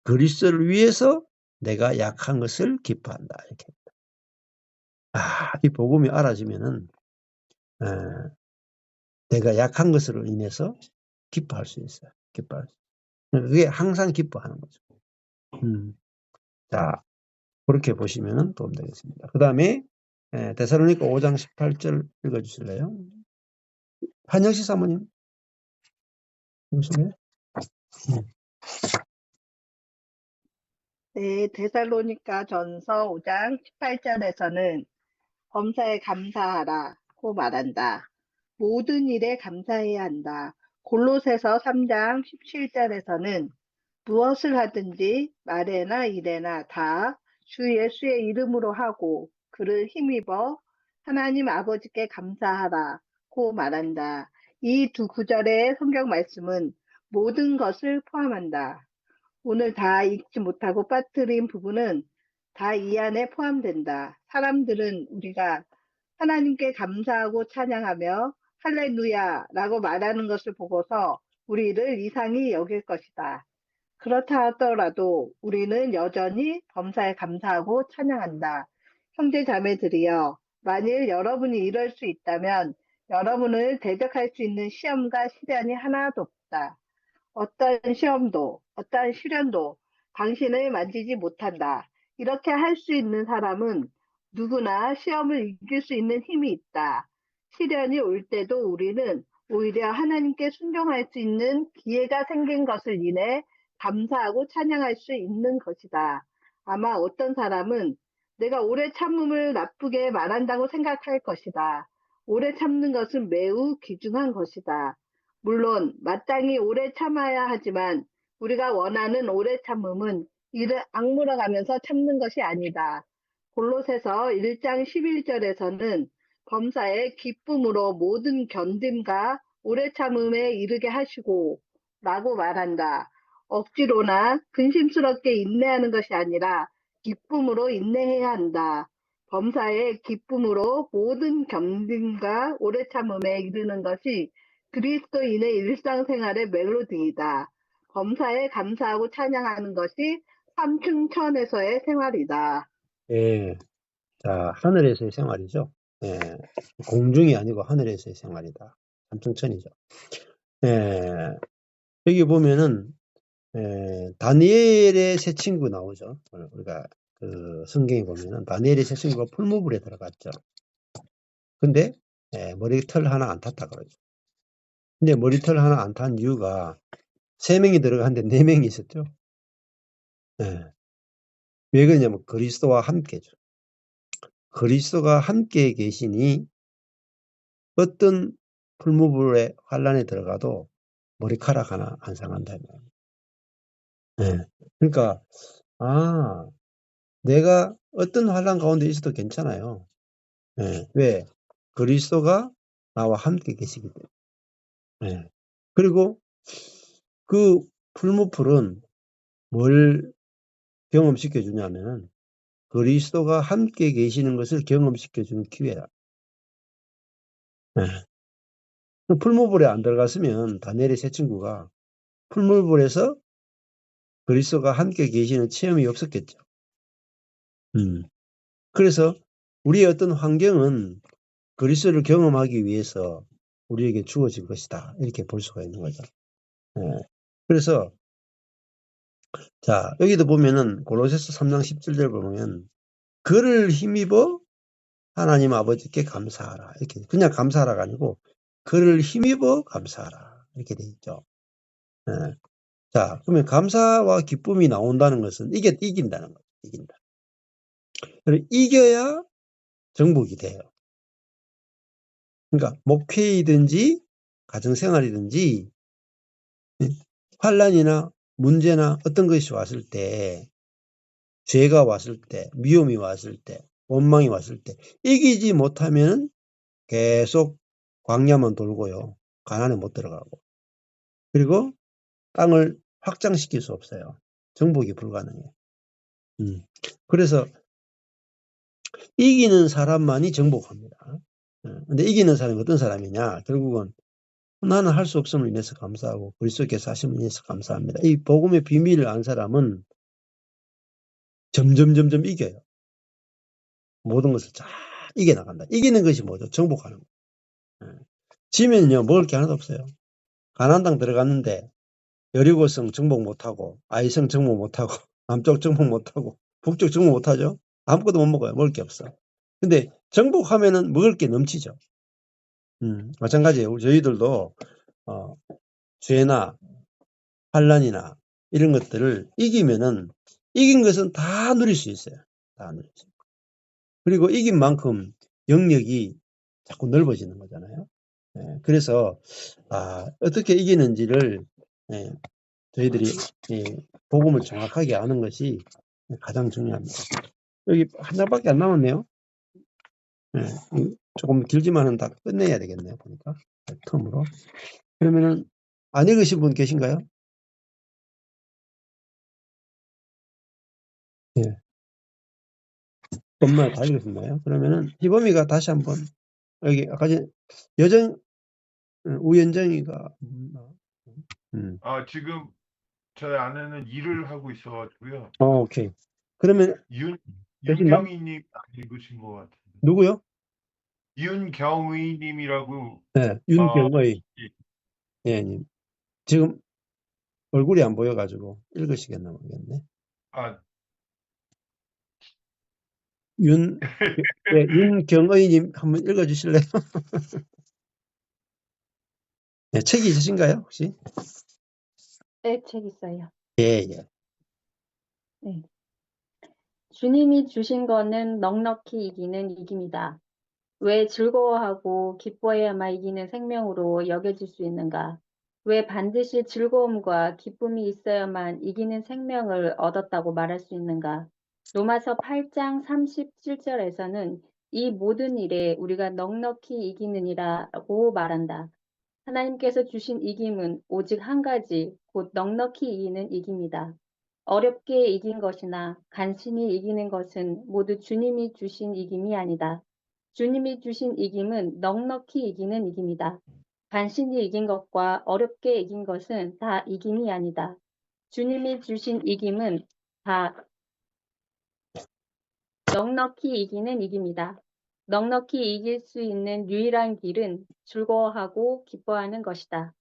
그리스도를 위해서 내가 약한 것을 기뻐한다. 이렇게. 이 복음이 알아지면은 내가 약한 것으로 인해서 기뻐할 수 있어요. 기뻐할 수 있어요. 그게 항상 기뻐하는 거죠. 자, 그렇게 보시면 도움 되겠습니다. 그 다음에 데살로니가 5장 18절 읽어주실래요? 한영식 사모님. 네, 데살로니가 전서 5장 18절에서는 범사에 감사하라고 말한다. 모든 일에 감사해야 한다. 골로새서 3장 17절에서는 무엇을 하든지 말에나 일에나 다 주 예수의 이름으로 하고 그를 힘입어 하나님 아버지께 감사하라고 말한다. 이 두 구절의 성경 말씀은 모든 것을 포함한다. 오늘 다 읽지 못하고 빠뜨린 부분은 다 이 안에 포함된다. 사람들은 우리가 하나님께 감사하고 찬양하며 할렐루야라고 말하는 것을 보고서 우리를 이상히 여길 것이다. 그렇다 하더라도 우리는 여전히 범사에 감사하고 찬양한다. 형제 자매들이여, 만일 여러분이 이럴 수 있다면 여러분을 대적할 수 있는 시험과 시련이 하나도 없다. 어떤 시험도, 어떤 시련도 당신을 만지지 못한다. 이렇게 할 수 있는 사람은 누구나 시험을 이길 수 있는 힘이 있다. 시련이 올 때도 우리는 오히려 하나님께 순종할 수 있는 기회가 생긴 것을 인해 감사하고 찬양할 수 있는 것이다. 아마 어떤 사람은 내가 오래 참음을 나쁘게 말한다고 생각할 것이다. 오래 참는 것은 매우 귀중한 것이다. 물론 마땅히 오래 참아야 하지만 우리가 원하는 오래 참음은 이를 악물어가면서 참는 것이 아니다. 골로새서 1장 11절에서는 범사에 기쁨으로 모든 견딤과 오래 참음에 이르게 하시고 라고 말한다. 억지로나 근심스럽게 인내하는 것이 아니라 기쁨으로 인내해야 한다. 범사에 기쁨으로 모든 견딤과 오래 참음에 이르는 것이 그리스도인의 일상생활의 멜로디이다. 범사에 감사하고 찬양하는 것이 삼층천에서의 생활이다. 예. 자, 하늘에서의 생활이죠. 예. 공중이 아니고 하늘에서의 생활이다. 삼층천이죠. 예. 여기 보면은 다니엘의 세 친구 나오죠. 우리가 그 성경에 보면은 다니엘의 세 친구가 풀무불에 들어갔죠. 근데 머리털 하나 안 탔다 그러죠. 근데 머리털 하나 안 탄 이유가 3명이 들어갔는데 4명이 있었죠. 왜 그러냐면 그리스도와 함께죠. 그리스도가 함께 계시니 어떤 풀무불의 환란에 들어가도 머리카락 하나 안 상한다. 그러니까 내가 어떤 환란 가운데 있어도 괜찮아요. 왜? 그리스도가 나와 함께 계시기 때문에. 그리고 그 풀무불은 뭘 경험시켜 주냐면은 그리스도가 함께 계시는 것을 경험시켜 주는 기회다. 풀무불에 안 들어갔으면 다니엘의 세 친구가 풀무불에서 그리스도가 함께 계시는 체험이 없었겠죠. 그래서 우리의 어떤 환경은 그리스도를 경험하기 위해서 우리에게 주어진 것이다. 이렇게 볼 수가 있는 거죠. 그래서 자, 여기도 보면은 골로새서 3장 17절 보면 그를 힘입어 하나님 아버지께 감사하라. 이렇게 그냥 감사하라가 아니고 그를 힘입어 감사하라. 이렇게 돼 있죠. 예. 자, 그러면 감사와 기쁨이 나온다는 것은 이게 이긴다는 거죠. 이긴다. 그리고 이겨야 정복이 돼요. 그러니까 목회이든지 가정생활이든지 환난이나 문제나 어떤 것이 왔을 때, 죄가 왔을 때, 미움이 왔을 때, 원망이 왔을 때 이기지 못하면 계속 광야만 돌고요. 가나안에 못 들어가고. 그리고 땅을 확장시킬 수 없어요. 정복이 불가능해요. 그래서 이기는 사람만이 정복합니다. 근데 이기는 사람이 어떤 사람이냐? 결국은 나는 할 수 없음을 인해서 감사하고 그리스도께서 하심을 인해서 감사합니다. 이 복음의 비밀을 안 사람은 점점 이겨요. 모든 것을 잘 이겨나간다. 이기는 것이 뭐죠? 정복하는 거예요. 지면요 먹을 게 하나도 없어요. 가나안 땅 들어갔는데 여리고성 정복 못하고 아이성 정복 못하고 남쪽 정복 못하고 북쪽 정복 못하죠. 아무것도 못 먹어요. 먹을 게 없어. 근데 정복하면은 먹을 게 넘치죠. 마찬가지예요. 저희들도 죄나 환난이나 이런 것들을 이기면은 이긴 것은 다 누릴 수 있어요. 다 누릴 수 있고. 그리고 이긴 만큼 영역이 자꾸 넓어지는 거잖아요. 그래서 어떻게 이기는지를 저희들이 복음을 정확하게 아는 것이 가장 중요합니다. 여기 한 장밖에 안 남았네요. 조금 길지만은 다 끝내야 되겠네요. 보니까 텀으로. 그러면은 안 읽으신 분 계신가요? 예. 엄마 다 읽으셨나요? 그러면은 희범이가 다시 한번 여기 아까 전에 우연정이가 지금 저희 아내는 일을 하고 있어가지고요. 오케이. 그러면 대신 윤경희님 읽으신 것 같은데. 누구요? 윤경의님이라고. 네, 윤경의. 예, 지금 얼굴이 안 보여가지고 읽으시겠나 모르겠네. 윤경의님 한번 읽어주실래요? 네, 책이 있으신가요, 혹시? 네, 책 있어요. 예. 네. 주님이 주신 거는 넉넉히 이기는 이김이다. 왜 즐거워하고 기뻐해야만 이기는 생명으로 여겨질 수 있는가? 왜 반드시 즐거움과 기쁨이 있어야만 이기는 생명을 얻었다고 말할 수 있는가? 로마서 8장 37절에서는 이 모든 일에 우리가 넉넉히 이기느니라고 말한다. 하나님께서 주신 이김은 오직 한 가지, 곧 넉넉히 이기는 이김이다. 어렵게 이긴 것이나 간신히 이기는 것은 모두 주님이 주신 이김이 아니다. 주님이 주신 이김은 넉넉히 이기는 이김이다. 간신히 이긴 것과 어렵게 이긴 것은 다 이김이 아니다. 주님이 주신 이김은 다 넉넉히 이기는 이김이다. 넉넉히 이길 수 있는 유일한 길은 즐거워하고 기뻐하는 것이다.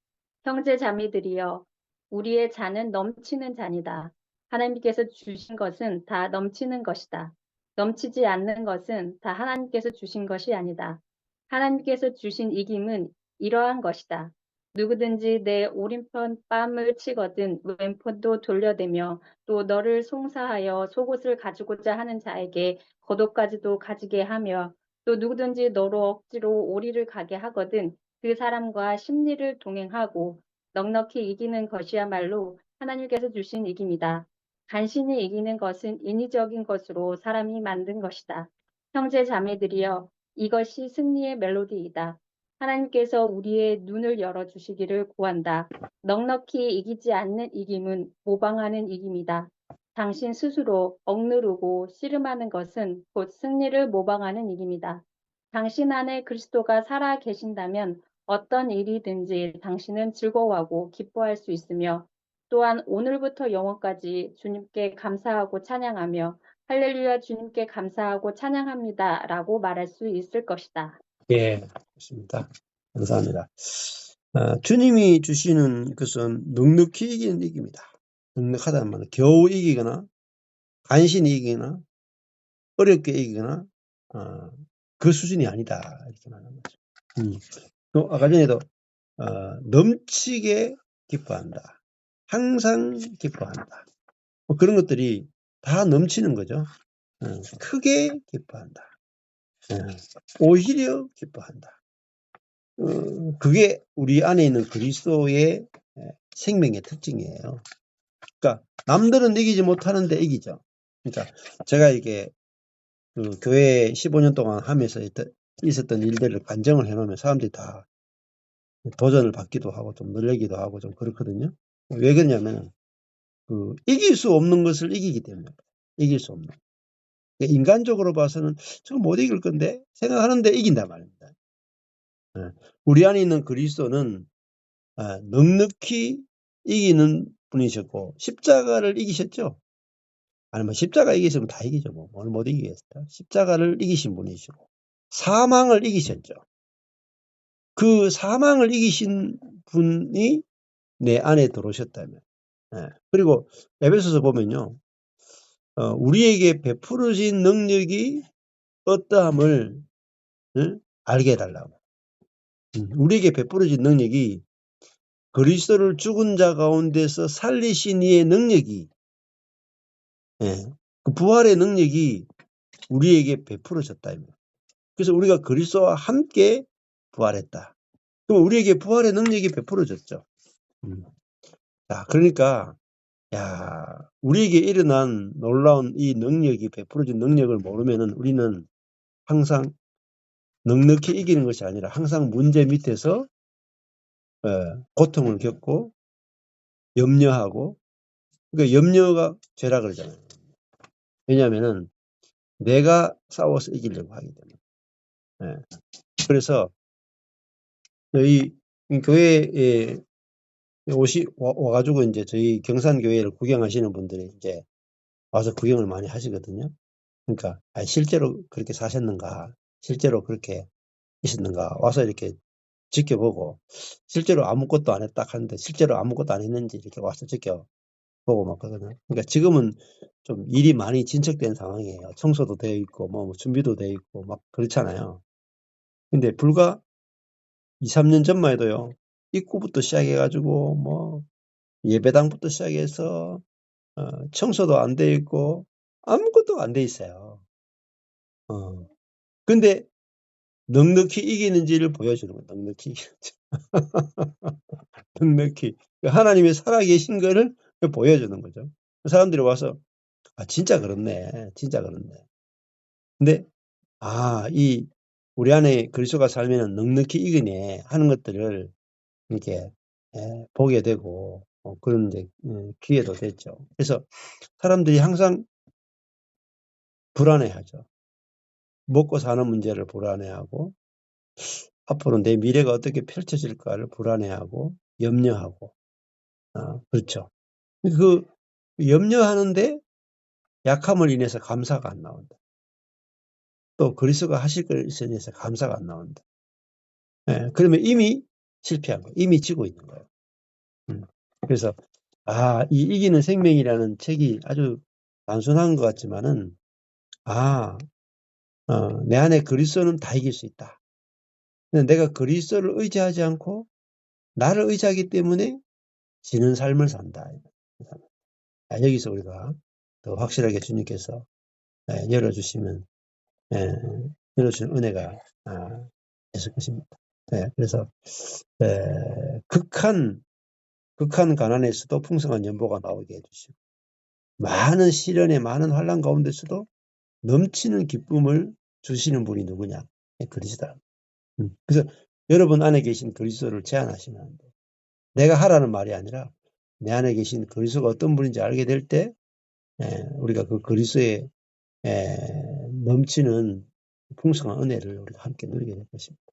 형제 자매들이여, 우리의 잔은 넘치는 잔이다. 하나님께서 주신 것은 다 넘치는 것이다. 넘치지 않는 것은 다 하나님께서 주신 것이 아니다. 하나님께서 주신 이김은 이러한 것이다. 누구든지 내 오른편 뺨을 치거든 왼편도 돌려대며 또 너를 송사하여 속옷을 가지고자 하는 자에게 겉옷까지도 가지게 하며 또 누구든지 너로 억지로 오리를 가게 하거든 그 사람과 심리를 동행하고 넉넉히 이기는 것이야말로 하나님께서 주신 이김이다. 간신히 이기는 것은 인위적인 것으로 사람이 만든 것이다. 형제 자매들이여, 이것이 승리의 멜로디이다. 하나님께서 우리의 눈을 열어주시기를 구한다. 넉넉히 이기지 않는 이김은 모방하는 이김이다. 당신 스스로 억누르고 씨름하는 것은 곧 승리를 모방하는 이김이다. 당신 안에 그리스도가 살아 계신다면 어떤 일이든지 당신은 즐거워하고 기뻐할 수 있으며 또한 오늘부터 영원까지 주님께 감사하고 찬양하며 할렐루야 주님께 감사하고 찬양합니다 라고 말할 수 있을 것이다. 예, 좋습니다. 감사합니다. 주님이 주시는 것은 넉넉히 이기는 이깁니다. 넉넉하다는 말은 겨우 이기거나 간신히 이기거나 어렵게 이기거나 그 수준이 아니다 이렇게 말하는 거죠. 또 아까 전에도 넘치게 기뻐한다. 항상 기뻐한다. 뭐 그런 것들이 다 넘치는 거죠. 크게 기뻐한다. 오히려 기뻐한다. 그게 우리 안에 있는 그리스도의 생명의 특징이에요. 그러니까 남들은 이기지 못하는데 이기죠. 그러니까 제가 이게 그 교회 15년 동안 하면서 있었던 일들을 간증을 해놓으면 사람들이 다 도전을 받기도 하고 좀 놀래기도 하고 좀 그렇거든요. 왜 그러냐면 이길 수 없는 것을 이기기 때문에 이길 수 없는. 그러니까 인간적으로 봐서는 저거 못 이길 건데 생각하는데 이긴단 말입니다. 우리 안에 있는 그리스도는 넉넉히 이기는 분이셨고 십자가를 이기셨죠. 아니 뭐 십자가 이기시면 다 이기죠. 뭘 못 이기겠어요. 십자가를 이기신 분이시고 사망을 이기셨죠. 그 사망을 이기신 분이 내 안에 들어오셨다면. 그리고 에베소서 보면요. 우리에게 베풀어진 능력이 어떠함을 알게 해달라고. 우리에게 베풀어진 능력이 그리스도를 죽은 자 가운데서 살리신 이의 능력이 그 부활의 능력이 우리에게 베풀어졌다. 그래서 우리가 그리스도와 함께 부활했다. 그럼 우리에게 부활의 능력이 베풀어졌죠. 자, 그러니까 우리에게 일어난 놀라운 이 능력이 베풀어진 능력을 모르면은 우리는 항상 넉넉히 이기는 것이 아니라 항상 문제 밑에서 고통을 겪고 염려하고, 그러니까 염려가 죄라 그러잖아요. 왜냐하면은 내가 싸워서 이기려고 하기 때문에. 그래서 이 교회에 와가지고 이제 저희 경산교회를 구경하시는 분들이 이제 와서 구경을 많이 하시거든요. 그러니까 실제로 그렇게 사셨는가, 실제로 그렇게 있었는가 와서 이렇게 지켜보고 실제로 아무것도 안 했다 하는데 실제로 아무것도 안 했는지 이렇게 와서 지켜보고 막 그러거든요. 그러니까 지금은 좀 일이 많이 진척된 상황이에요. 청소도 되어 있고 뭐 준비도 되어 있고 막 그렇잖아요. 근데 불과 2, 3년 전만 해도요. 입구부터 시작해가지고 뭐 예배당부터 시작해서 청소도 안 돼 있고 아무것도 안 돼 있어요. 근데 넉넉히 이기는지를 보여주는 거예요. 넉넉히 넉넉히 하나님이 살아계신 거를 보여주는 거죠. 사람들이 와서 진짜 그렇네, 진짜 그렇네. 근데 우리 안에 그리스도가 살면은 넉넉히 이기네 하는 것들을 이렇게 보게 되고 그런 데 기회도 됐죠. 그래서 사람들이 항상 불안해하죠. 먹고 사는 문제를 불안해하고 앞으로 내 미래가 어떻게 펼쳐질까를 불안해하고 염려하고 그렇죠. 그 염려하는데 약함을 인해서 감사가 안 나온다. 또 그리스도가 하실 것에 인해서 감사가 안 나온다. 그러면 이미 실패한 거예요. 이미 지고 있는 거예요. 그래서 이 이기는 생명이라는 책이 아주 단순한 것 같지만은 내 안에 그리스도는 다 이길 수 있다. 근데 내가 그리스도를 의지하지 않고 나를 의지하기 때문에 지는 삶을 산다. 여기서 우리가 더 확실하게 주님께서 열어주시면 열어주신 은혜가 있을 것입니다. 그래서 극한 가난에서도 풍성한 연보가 나오게 해주시고 많은 시련에 많은 환난 가운데서도 넘치는 기쁨을 주시는 분이 누구냐? 그리스도다. 그래서 여러분 안에 계신 그리스도를 제안하시면 안 돼요. 내가 하라는 말이 아니라 내 안에 계신 그리스도가 어떤 분인지 알게 될 때 우리가 그 그리스도의 넘치는 풍성한 은혜를 우리가 함께 누리게 될 것입니다.